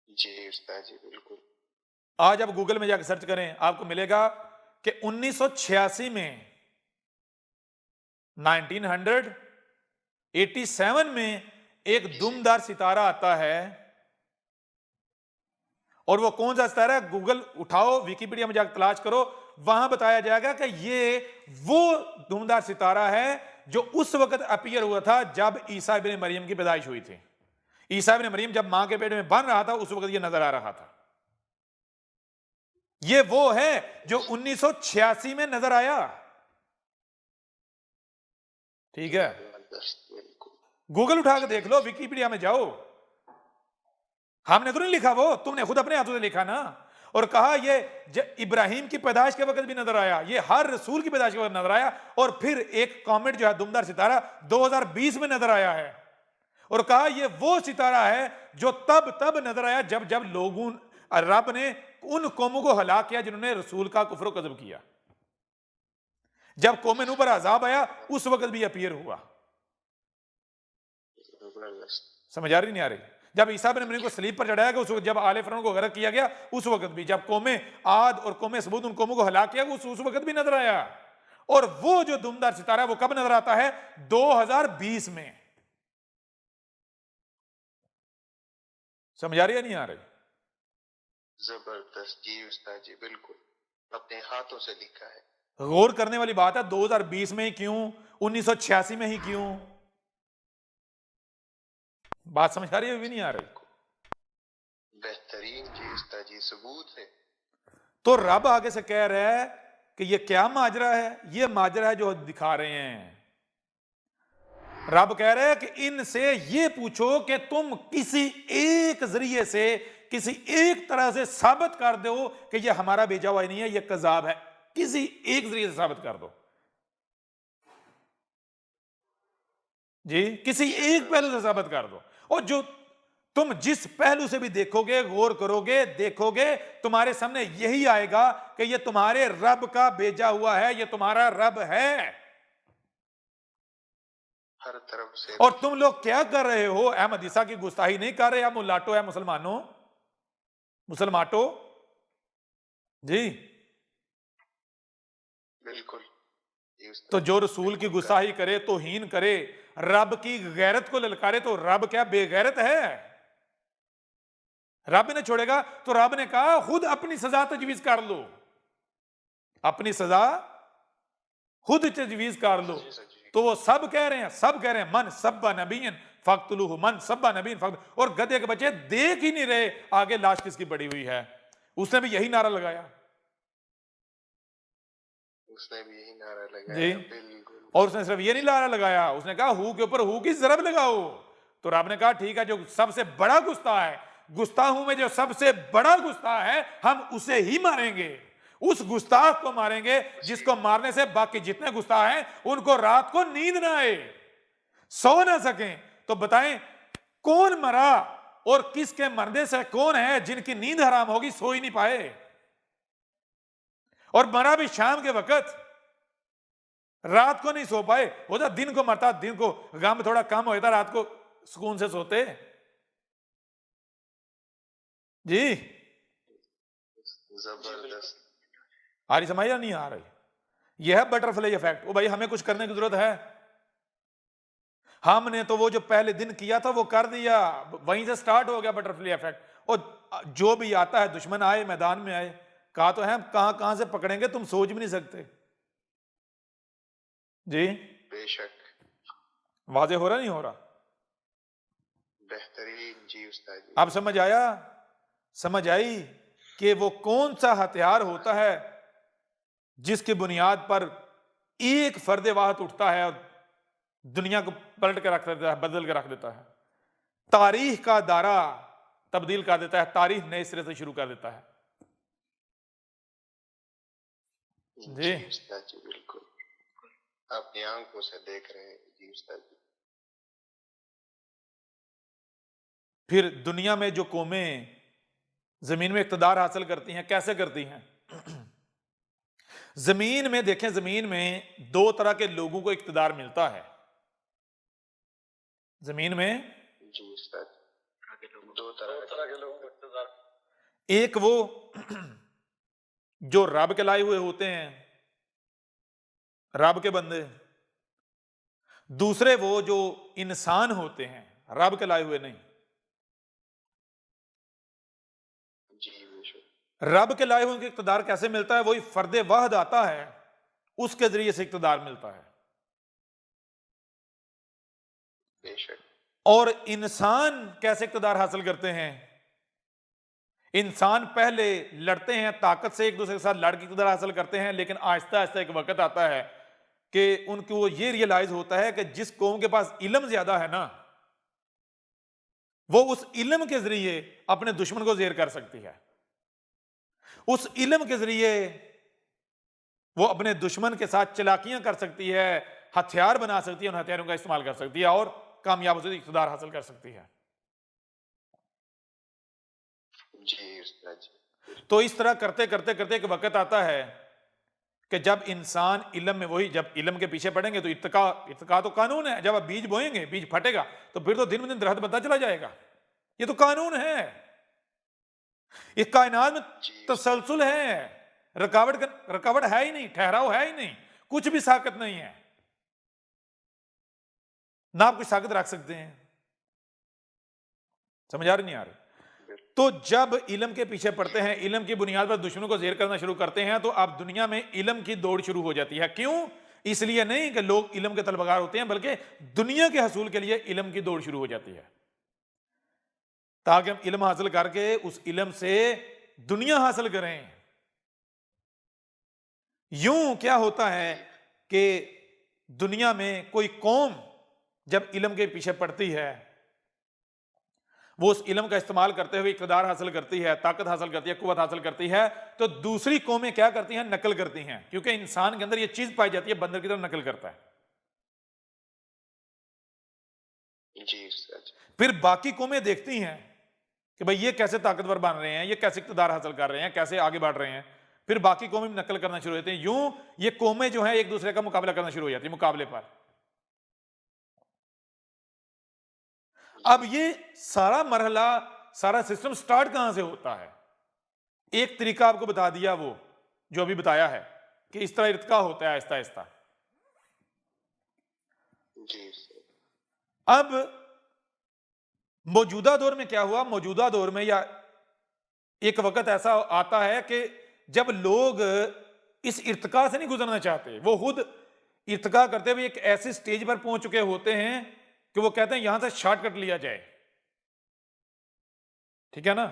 जी उस्ताद जी बिल्कुल। आज आप गूगल में जाकर सर्च करें, आपको मिलेगा कि 1986 में 1987 में एक दुमदार सितारा आता है, और वो कौन सा सितारा है? गूगल उठाओ, विकिपीडिया में जाकर तलाश करो, वहां बताया जाएगा कि ये वो दुमदार सितारा है जो उस वक्त अपीयर हुआ था जब ईसा इब्न मरियम की पैदाइश हुई थी। ईसा इब्न मरियम जब मां के पेट में बन रहा था उस वक्त ये नजर आ रहा था। ये वो है जो 1986 में नजर आया। ठीक है, जबरदस्त बिल्कुल। गूगल उठा के देख लो, विकिपीडिया में जाओ। हमने तो नहीं लिखा, वो तुमने खुद अपने हाथों से लिखा ना, और कहा ये इब्राहिम की पैदाइश के वक्त भी नजर आया, ये हर रसूल की पैदाइश के वक्त नजर आया, और फिर एक कॉमेट जो है दुमदार सितारा 2020 में नजर आया है, और कहा ये वो सितारा है जो तब नजर आया जब जब लोगों रब ने उन कौमों को हलाक किया जिन्होंने रसूल का कुफ्र कज़ब किया। जब कौम नूह पर अजाब आया उस वक्त भी अपीयर हुआ। जबरदस्त। समझ आ रही नहीं आ रही? जब ईसा बिन मरियम को सलीब पर चढ़ाया गया उस वक्त, जब आले फिरौन को गर्क किया गया उस वक्त भी, जब कौमे आद और कौमे सबूत उन कौमों को हलाक किया उस वक्त भी नजर आया। और वो जो दुमदार सितारा है वो कब नजर आता है? 2020 में। समझ आ रही है नहीं आ रही? जबरदस्त जी उस्ताद जी बिल्कुल, अपने हाथों से लिखा है। गौर करने वाली बात है, 2020 में ही क्यों, 1986 में ही क्यों? बात समझ आ रही है भी नहीं आ रही? बेहतरीन जी उस्ताद जी, सबूत है। तो रब आगे से कह रहा है कि ये क्या माजरा है? ये माजरा है जो दिखा रहे हैं। रब कह रहे हैं कि इनसे ये पूछो कि तुम किसी एक जरिए से, किसी एक तरह से साबित कर दो कि ये हमारा भेजा हुआ नहीं है, ये कज़ाब है। किसी एक जरिए से साबित कर दो जी, किसी एक पहलू से साबित कर दो। और जो तुम जिस पहलू से भी देखोगे, गौर करोगे, देखोगे, तुम्हारे सामने यही आएगा कि ये तुम्हारे रब का भेजा हुआ है, ये तुम्हारा रब है। हर तरफ से। और तुम लोग क्या कर रहे हो? अहमद ईसा की गुस्ताही नहीं कर रहे, आप मुलाटो है, मुसलमानों, मुसलमाटो जी। बिल्कुल। तो जो रसूल की गुस्ताही करे, तो हीन करे, रब की गैरत को ललकारे, तो रब क्या बेगैरत है? रब ने छोड़ेगा? तो रब ने कहा खुद अपनी सजा तजवीज कर लो, अपनी सजा खुद तजवीज कर लो। तो वो सब कह रहे हैं, सब कह रहे हैं मन सब्बा नबीयन फक्तलूहु, मन सब्बा नबीयन फक्त। और गधे के बच्चे देख ही नहीं रहे आगे लाश किसकी पड़ी हुई है। उसने भी यही नारा लगाया, उसने भी यही नारा लगाया। जी। बिल्कुल। और उसने सिर्फ ये नहीं नारा लगाया, उसने कहा हु के ऊपर हु की जरब लगाओ। तो रब ने कहा ठीक है, जो सबसे बड़ा गुस्ताह है, गुस्ताहों में जो सबसे बड़ा गुस्ताह है, हम उसे ही मारेंगे। उस गुस्ताख को मारेंगे जिसको मारने से बाकी जितने गुस्ताह हैं उनको रात को नींद ना आए, सो ना सकें। तो बताएं कौन मरा और किसके मरने से कौन है जिनकी नींद हराम होगी, सो ही नहीं पाए। और मरा भी शाम के वक्त, रात को नहीं सो पाए। होता दिन को मरता, दिन को गम थोड़ा कम होता, रात को सुकून से सोते जी। जबरदस्त। आ रही समझ या नहीं आ रही? यह है बटरफ्लाई इफेक्ट। ओ भाई हमें कुछ करने की जरूरत है? हमने तो वो जो पहले दिन किया था वो कर दिया, वहीं से स्टार्ट हो गया बटरफ्लाई इफेक्ट। और जो भी आता है, दुश्मन आए, मैदान में आए, कहा तो है कहां कहां से पकड़ेंगे तुम सोच भी नहीं सकते जी। बेशक। वाजे हो रहा नहीं हो रहा? बेहतरीन जी उस्ताद जी। अब समझ आया, समझ आई कि वो कौन सा हथियार होता है जिसकी बुनियाद पर एक फर्द वाहद उठता है और दुनिया को पलट के रख देता है, बदल के रख देता है, तारीख का दायरा तब्दील कर देता है, तारीख नए सिरे से शुरू कर देता है जी। उस्ताद जी बिल्कुल, अपनी आंखों से देख रहे हैं जी उस्ताद जी। फिर दुनिया में जो कौमें जमीन में इक्तदार हासिल करती हैं। कैसे करती हैं? जमीन में देखें, जमीन में दो तरह के लोगों को इक्तदार मिलता है। जमीन में जी सर, दो दो तरह तरह के लोगों को इख्तियार। एक वो जो रब के लाए हुए होते हैं, रब के बंदे। दूसरे वो जो इंसान होते हैं, रब के लाए हुए नहीं। जी बेशक, रब के लाए हुए को इक्तदार कैसे मिलता है? वही फर्दे वाहद आता है, उसके जरिए से इक्तदार मिलता है। बेशक, और इंसान कैसे इक्तदार हासिल करते हैं? इंसान पहले लड़ते हैं, ताकत से एक दूसरे के साथ लड़ के इक्तदार हासिल करते हैं, लेकिन आहिस्ता आहिस्ता एक वक्त आता है कि उनको ये रियलाइज होता है कि जिस कौम के पास इल्म ज्यादा है ना, वो उस इल्म के जरिए अपने दुश्मन को जेर कर सकती है। उस इल्म के जरिए वो अपने दुश्मन के साथ चालाकियां कर सकती है, हथियार बना सकती है, उन हथियारों का इस्तेमाल कर सकती है और कामयाब से इक़्तिदार हासिल कर सकती है। जी उस्ताद जी, तो इस तरह करते करते करते एक वक्त आता है कि जब इंसान इल्म में, वही जब इल्म के पीछे पड़ेंगे तो इत्तका तो कानून है। जब आप बीज बोएंगे, बीज फटेगा, तो फिर तो दिन ब दिन दरख्त बनता चला जाएगा। ये तो कानून है। इस कायनात में तसलसल है, रुकावट है ही नहीं, ठहराव है ही नहीं, कुछ भी साकत नहीं है, ना आप कुछ साकत रख सकते हैं। समझ आ रही नहीं आ रही? तो जब इल्म के पीछे पड़ते हैं, इल्म की बुनियाद पर दुश्मनों को जेर करना शुरू करते हैं, तो अब दुनिया में इल्म की दौड़ शुरू हो जाती है। क्यों? इसलिए नहीं कि लोग इल्म के तलबगार होते हैं, बल्कि दुनिया के हसूल के लिए इल्म की दौड़ शुरू हो जाती है, ताकि हम इल्म हासिल करके उस इल्म से दुनिया हासिल करें। यूं क्या होता है कि दुनिया में कोई कौम जब इल्म के पीछे पड़ती है, वो उस इल्म का इस्तेमाल करते हुए इक़्तिदार हासिल करती है, ताकत हासिल करती है, कुव्वत हासिल करती है, तो दूसरी कौमें क्या करती हैं? नकल करती हैं, क्योंकि इंसान के अंदर ये चीज पाई जाती है, बंदर की तरह नकल करता है। जी उस्ताद जी, फिर बाकी कौमें देखती हैं कि भाई ये कैसे ताकतवर बन रहे हैं, ये कैसे इक़्तिदार हासिल कर रहे हैं, कैसे आगे बढ़ रहे हैं। फिर बाकी कौमें भी नकल करना शुरू हो जाती हैं। यूं ये कौमें जो हैं एक दूसरे का मुकाबला करना शुरू हो जाती है, मुकाबले पर। अब ये सारा मरहला, सारा सिस्टम स्टार्ट कहां से होता है? एक तरीका आपको बता दिया, वो जो अभी बताया है कि इस तरह इर्तिका होता है आहिस्ता आहिस्ता। जी उस्ताद, अब मौजूदा दौर में क्या हुआ? मौजूदा दौर में या एक वक्त ऐसा आता है कि जब लोग इस इर्तिका से नहीं गुजरना चाहते, वो खुद इर्तिका करते हुए एक ऐसी स्टेज पर पहुंच चुके होते हैं कि वो कहते हैं यहां से शॉर्टकट लिया जाए। ठीक है ना?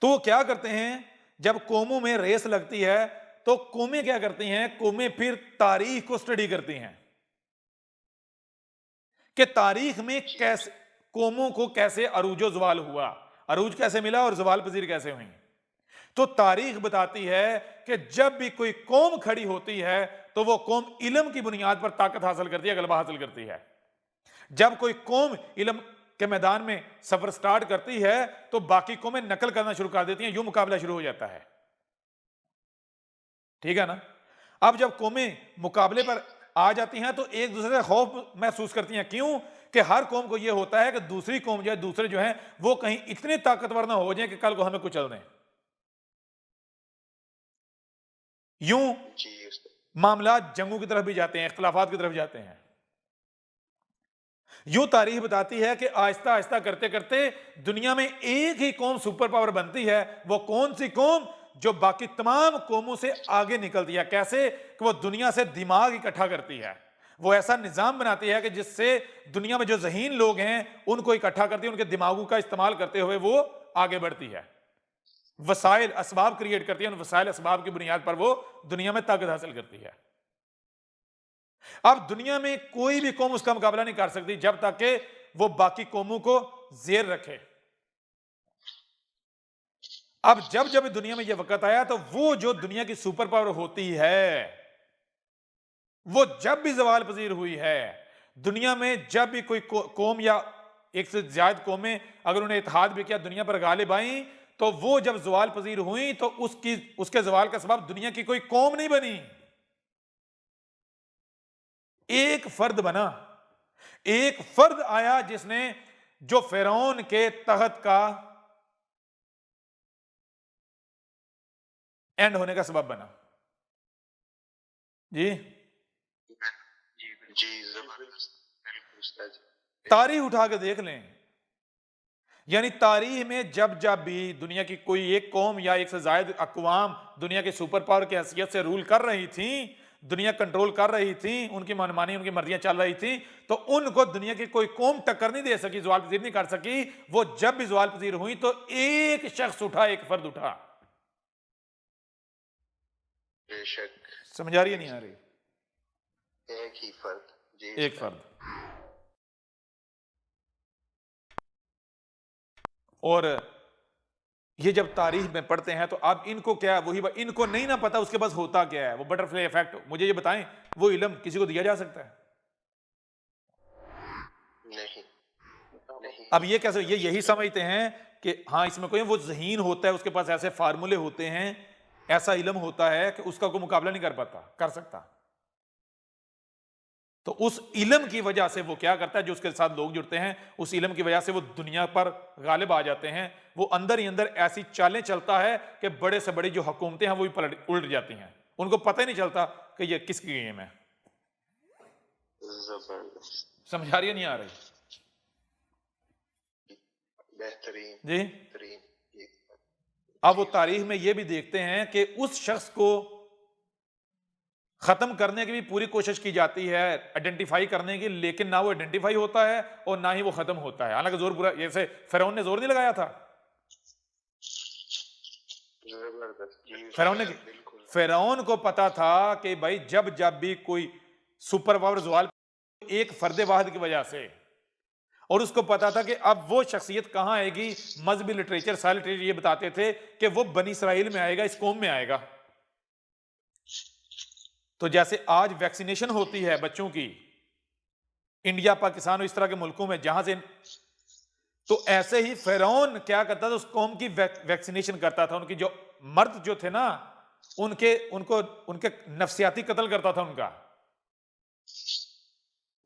तो वो क्या करते हैं, जब कौमों में रेस लगती है तो कौमें क्या करती हैं? कौमें फिर तारीख को स्टडी करती हैं कि तारीख में कैसे कौमों को कैसे अरूजो जवाल हुआ, अरूज कैसे मिला और जवाल पजीर कैसे हुई। तो तारीख बताती है कि जब भी कोई कौम खड़ी होती है तो वो कौम इल्म की बुनियाद पर ताकत हासिल करती है, गलबा हासिल करती है। जब कोई कौम इल्म के मैदान में सफर स्टार्ट करती है तो बाकी कौमें नकल करना शुरू कर देती हैं, यूं मुकाबला शुरू हो जाता है। ठीक है ना? अब जब कौमें मुकाबले पर आ जाती हैं तो एक दूसरे से खौफ महसूस करती हैं। क्यों? कि हर कौम को यह होता है कि दूसरी कौम जो है, दूसरे जो हैं, वो कहीं इतने ताकतवर ना हो जाए कि कल को हमें कुचल दें। यूं जी उस्ताद, मामला जंगों की तरफ भी जाते हैं, इख्तिलाफात की तरफ जाते हैं। यूं तारीख बताती है कि आहिस्ता आहिस्ता करते करते दुनिया में एक ही कौम सुपर पावर बनती है। वो कौन सी कौम? जो बाकी तमाम कौमों से आगे निकलती है। कैसे? कि वो दुनिया से दिमाग इकट्ठा करती है, वो ऐसा निजाम बनाती है कि जिससे दुनिया में जो ज़हीन लोग हैं उनको इकट्ठा करती है, उनके दिमागों का इस्तेमाल करते हुए वो आगे बढ़ती है, वसाइल असबाब क्रिएट करती है, उन वसाइल असबाब की बुनियाद पर वो दुनिया में ताकत हासिल करती है। अब दुनिया में कोई भी कौम उसका मुकाबला नहीं कर सकती जब तक कि वो बाकी कौमों को जेर रखे। अब जब जब दुनिया में यह वक्त आया तो वो जो दुनिया की सुपर पावर होती है, वो जब भी जवाल पजीर हुई है, दुनिया में जब भी कोई कौम या एक से ज्यादा कौमें अगर उन्हें इत्तेहाद भी किया, दुनिया पर गालिब आई, तो वो जब ज़वाल पजीर हुई तो उसके ज़वाल का सबब दुनिया की कोई कौम नहीं बनी, एक फर्द बना। एक फर्द आया जिसने जो फिरौन के तहत का एंड होने का सबब बना। जी जी जबरदस्त, बिल्कुल उस्ताद जी। तारीख उठा के देख लें, यानी तारीख में जब जब भी दुनिया की कोई एक कौम या एक से ज्यादा अक़वाम दुनिया के सुपर पावर की हैसियत से रूल कर रही थी, दुनिया कंट्रोल कर रही थी, उनकी मनमानी उनकी मर्जियां चल रही थी, तो उनको दुनिया की कोई कौम टक्कर नहीं दे सकी, ज़वाल पजीर नहीं कर सकी। वो जब भी ज़वाल पजीर हुई तो एक शख्स उठा, एक फर्द उठा। बेशक समझ आ रही है नहीं आ रही? एक ही फर्द जी, एक फर्द। और ये जब तारीख में पढ़ते हैं तो अब इनको क्या, वही इनको नहीं ना पता उसके पास होता क्या है, वो बटरफ्लाई इफेक्ट। मुझे ये बताएं, वो इल्म किसी को दिया जा सकता है? नहीं नहीं। अब ये कैसे, ये यही समझते हैं कि हाँ इसमें कोई, वो ज़हीन होता है, उसके पास ऐसे फार्मूले होते हैं, ऐसा इल्म होता है कि उसका कोई मुकाबला नहीं कर सकता। तो उस इल्म की वजह से वो क्या करता है, जो उसके साथ लोग जुड़ते हैं, उस इल्म की वजह से वो दुनिया पर गालिब आ जाते हैं। वो अंदर ही अंदर ऐसी चालें चलता है कि बड़े से बड़ी जो हुकूमतें हैं वो भी उल्ट जाती हैं, उनको पता ही नहीं चलता कि ये किसकी गेम है। जबरदस्त, समझ आ रही है नहीं आ रही? बेहतरीन जी। बेहतरीन। अब वो तारीख में ये भी देखते हैं कि उस शख्स को खत्म करने की भी पूरी कोशिश की जाती है, आइडेंटिफाई करने की, लेकिन ना वो आइडेंटिफाई होता है और ना ही वो खत्म होता है। हालांकि जोर पूरा, जैसे फिरौन ने जोर नहीं लगाया था, फिरौन को पता था कि भाई जब जब भी कोई सुपर पावर ज़वाल एक फर्द वाहिद की वजह से, और उसको पता था कि अब वो शख्सियत कहां आएगी। मजहबी लिटरेचर, सारे लिटरेचर ये बताते थे कि वो बनी इसराइल में आएगा, इस कौम में आएगा। तो जैसे आज वैक्सीनेशन होती है बच्चों की इंडिया, पाकिस्तान और इस तरह के मुल्कों में जहां से, तो ऐसे ही फिरौन क्या करता था, उस कौम की वैक्सीनेशन करता था। उनकी जो मर्द जो थे ना, उनके नफ्सियाती कत्ल करता था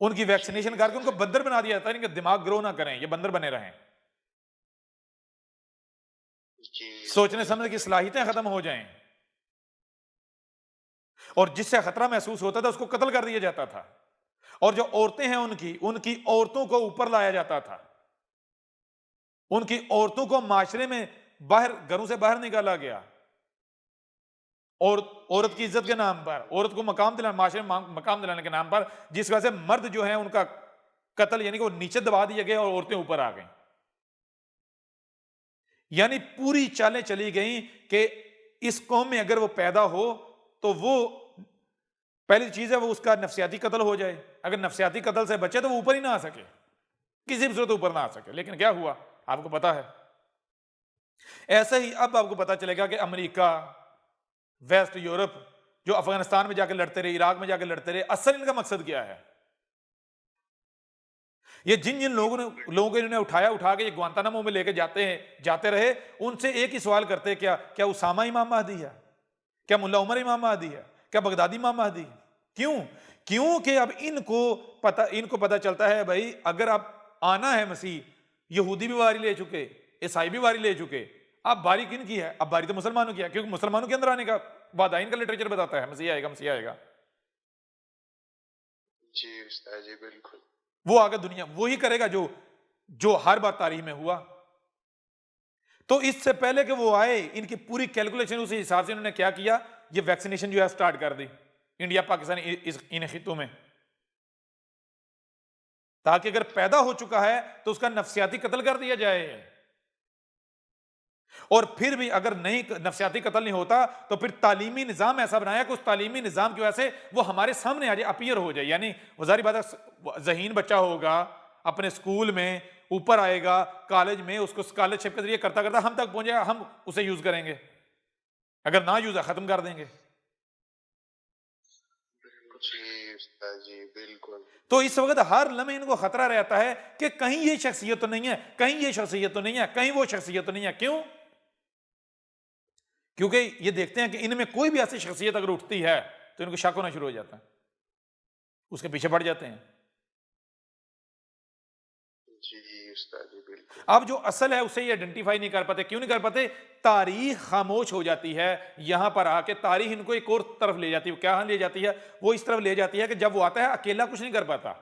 उनकी वैक्सीनेशन करके उनको बंदर बना दिया जाता है, इनका दिमाग ग्रो ना करें, ये बंदर बने रहें, सोचने समझने की सलाहियतें खत्म हो जाएं, और जिससे खतरा महसूस होता था उसको कत्ल कर दिया जाता था। और जो औरतें हैं उनकी औरतों को ऊपर लाया जाता था, उनकी औरतों को माशरे में बाहर, घरों से बाहर निकाला गया, और औरत की इज्जत के नाम पर, औरत को मकाम दिलाने, माशरे में मकाम दिलाने के नाम पर, जिस वजह से मर्द जो है उनका कत्ल, यानी कि वो नीचे दबा दिए गए और औरतें ऊपर आ गई। यानी पूरी चालें चली गई कि इस कौम में अगर वो पैदा हो तो वो पहली चीज है वो उसका नफ्सियाती कत्ल हो जाए। अगर नफ्सियाती कत्ल से बचे तो वो ऊपर ही ना आ सके, किसी भी सूरत ऊपर ना आ सके। लेकिन क्या हुआ आपको पता है। ऐसे ही अब आपको पता चलेगा कि अमेरिका, वेस्ट यूरोप जो अफगानिस्तान में जाकर लड़ते रहे, इराक में जाकर लड़ते रहे, असल इनका मकसद क्या है। ये जिन लोगों को इन्होंने उठा के ये ग्वांतानामो में लेके जाते रहे, उनसे एक ही सवाल करते, क्या उसामा इमाम महदी है, क्या मुल्ला उमर इमाम महदी है, क्या बगदादी इमाम महदी? क्योंकि अब इनको पता चलता है भाई अगर अब आना है मसीह, यहूदी भी बारी ले चुके, ईसाई भी बारी ले चुके, अब बारी किन की है? अब बारी तो मुसलमानों की है, क्योंकि मुसलमानों के अंदर आने का वादा इनका लिटरेचर बताता है, मसीह आएगा, मसीह आएगा। जी उस्ताद जी बिल्कुल। वो आगे दुनिया वही करेगा जो हर बार तारीख में हुआ। तो इससे पहले कि वो आए, इनकी पूरी कैलकुलेशन उसी हिसाब से इन्होंने क्या किया, ये वैक्सीनेशन जो है स्टार्ट कर दी इंडिया पाकिस्तान इन खितों में, ताकि अगर पैदा हो चुका है तो उसका नफ्सियाती कत्ल कर दिया जाए। और फिर भी अगर नहीं, नफ्सियाती कत्ल नहीं होता तो फिर तालीमी निजाम ऐसा बनाया कि उस तालीमी निजाम की वजह से वो हमारे सामने आ जाए, अपीयर हो जाए। यानी वज़ारी बात है, ज़हीन बच्चा होगा अपने स्कूल में, ऊपर आएगा कॉलेज में, उसको स्कॉलरशिप के जरिए करता करता हम तक पहुंच जाएगा, हम उसे यूज करेंगे, अगर ना यूज खत्म कर देंगे। जी उस्ताद जी बिल्कुल। बिल्कुल। तो इस वक्त हर लम्हे इनको खतरा रहता है कि कहीं ये शख्सियत तो नहीं है, कहीं ये शख्सियत तो नहीं है, कहीं वो शख्सियत तो नहीं है। क्यों? क्योंकि ये देखते हैं कि इनमें कोई भी ऐसी शख्सियत अगर उठती है तो इनको शक होना शुरू हो जाता है, उसके पीछे पड़ जाते हैं। जी उस्ताद जी बिल्कुल। अब जो असल है उसे ये आइडेंटिफाई नहीं कर पाते। क्यों नहीं कर पाते? तारीख खामोश हो जाती है। यहां पर आके तारीख इनको एक और तरफ ले जाती है। क्या ले जाती है? वो इस तरफ ले जाती है कि जब वो आता है अकेला कुछ नहीं कर पाता,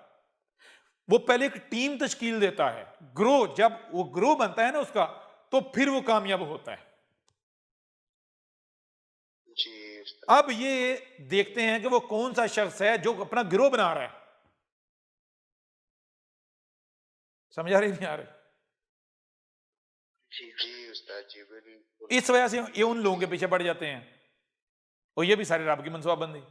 वो पहले एक टीम तश्कील देता है, ग्रो। जब वो ग्रो बनता है ना उसका, तो फिर वो कामयाब होता है। जी उस्ताद। अब ये देखते हैं कि वो कौन सा शख्स है जो अपना गिरोह बना रहा है। समझ आ रही नहीं आ रही? जी उस्ताद जी बिल्कुल। इस वजह से ये उन लोगों के पीछे पड़ जाते हैं, और ये भी सारी रब की मनसूबाबंदी।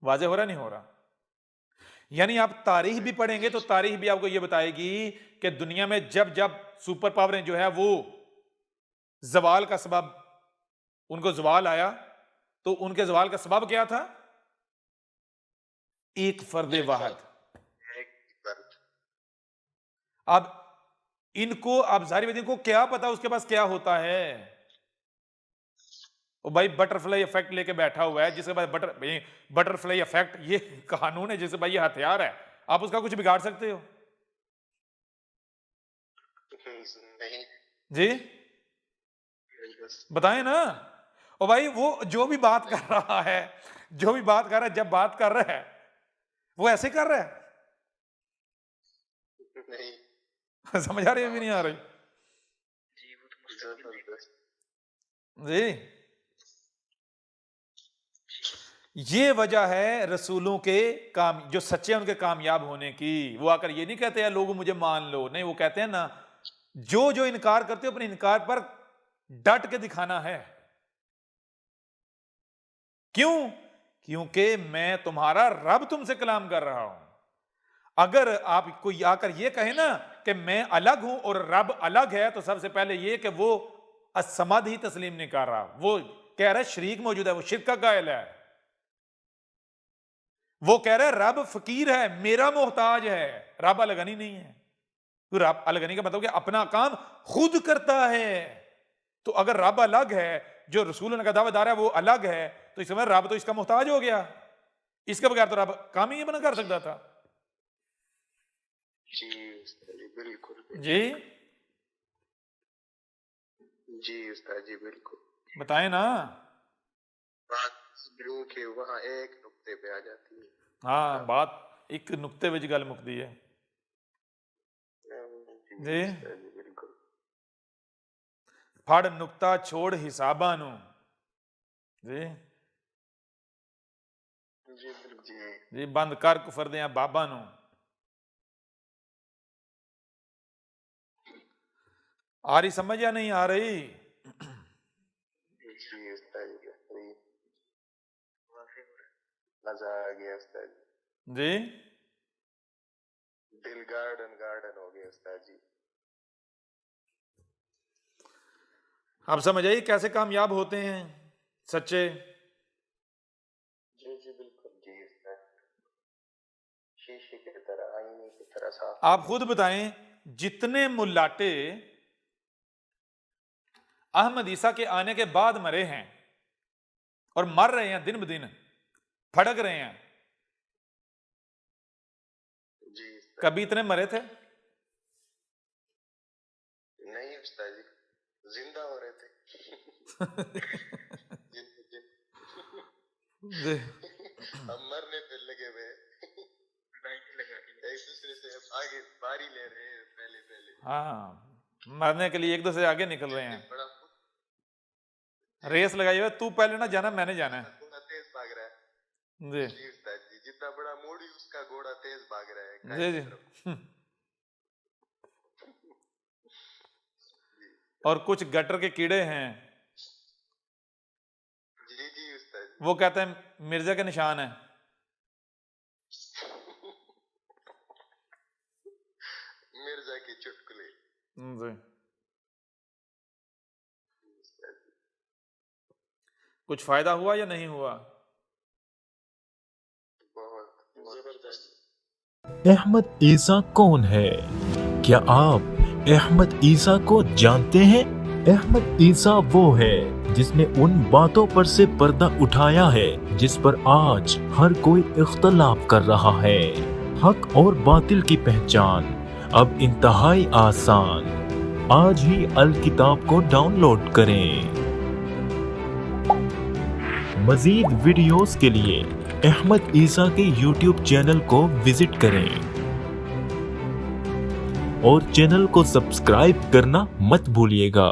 वाज़ेह हो रहा नहीं हो रहा? यानी आप तारीख भी पढ़ेंगे तो तारीख भी आपको ये बताएगी कि दुनिया में जब जब सुपर पावरें जो है वो जवाल का सबब, उनको जवाल आया, तो उनके जवाल का सबब क्या था? एक फर्द वाहिद। एक फर्द। अब इनको, अब जाहिर बात है, इनको क्या पता उसके पास क्या होता है? वो भाई बटरफ्लाई इफेक्ट लेके बैठा हुआ है, जिसके पास बटरफ्लाई इफेक्ट ये कानून है, जिससे भाई ये हथियार है, आप उसका कुछ बिगाड़ सकते हो? नहीं। जी बताएं ना। और भाई वो जो भी बात कर रहा है, जो भी बात कर रहा है, जब बात कर रहा है वो ऐसे कर रहा है। नहीं। समझ आ रही है भी नहीं आ रही? जबरदस्त। जी ये वजह है रसूलों के काम, जो सच्चे हैं उनके कामयाब होने की। वो आकर ये नहीं कहते हैं लोग मुझे मान लो, नहीं, वो कहते हैं ना, जो जो इनकार करते हो अपने इनकार पर डट के दिखाना है। क्यों? क्योंकि मैं तुम्हारा रब तुमसे कलाम कर रहा हूं। अगर आप कोई आकर ये कहे ना कि मैं अलग हूं और रब अलग है, तो सबसे पहले ये कि वो असमद ही तस्लीम नहीं कर रहा, वो कह रहा है शरीक मौजूद है, वो शिर्क का कायल है। वो कह रहा है रब फकीर है, मेरा मोहताज है, रब अलगनी नहीं है। तो रब अलगनी का मतलब कि अपना काम खुद करता है। तो अगर रब अलग है, जो रसूल का दावेदार है वो अलग है, तो इस समय रब तो इसका मोहताज हो गया, इसके बगैर तो रब काम ही बना कर सकता था। जी उस्ताद जी बिल्कुल। जी जी उस्ताद जी बिल्कुल। बताएं ना। बात यूं कि वहाँ एक नुक्ते पे आ जाती है। हाँ, बात एक नुक्ते विच गल मुकदी है। जी उस्ताद जी बिल्कुल। फड़ नुक्ता छोड़ हिसाबां नूं। जी जी बिल्कुल। जी जी बंद कर कुफर दियां बाबां नूं। आ रही समझ या नहीं आ रही? जी उस्ताद जी सही। मजा आ गया उस्ताद जी। जी दिल गार्डन गार्डन हो गया उस्ताद जी। अब समझ आई कैसे कामयाब होते हैं सच्चे? जी जी बिल्कुल। जी उस्ताद। शीशे की तरह, आईने की तरह साफ। आप खुद बताएं, जितने मुल्लाटे अहमद ईसा के आने के बाद मरे हैं और मर रहे हैं, दिन ब दिन फड़क रहे हैं, जी उस्ताद। कभी इतने मरे थे? नहीं उस्ताद जी, जिंदा हो रहे थे। जिन जिन जी हम मरने पे लगे हुए एक दूसरे से आगे बारी ले रहे हैं पहले पहले। हाँ, मरने के लिए एक दूसरे से आगे निकल रहे हैं, बड़ा रेस लगाई हुई, तू पहले ना जाना, मैंने जाना है। घोड़ा तेज भाग रहा है। जी जी उस्ताद जी, जितना बड़ा मोड़ी उसका घोड़ा तेज भाग रहा है जी खाई जी की तरफ। और कुछ गटर के कीड़े हैं, जी जी उस्ताद जी। वो कहते हैं मिर्जा के निशान है। मिर्जा के चुटकुले। जी कुछ फायदा हुआ या नहीं हुआ? अहमद ईसा कौन है? क्या आप अहमद ईसा को जानते हैं? अहमद ईसा वो है जिसने उन बातों पर से पर्दा उठाया है जिस पर आज हर कोई इख्तलाफ कर रहा है। हक और बातिल की पहचान अब इंतहाई आसान। आज ही अल किताब को डाउनलोड करें। मजीद वीडियोस के लिए अहमद ईसा के YouTube चैनल को विजिट करें और चैनल को सब्सक्राइब करना मत भूलिएगा।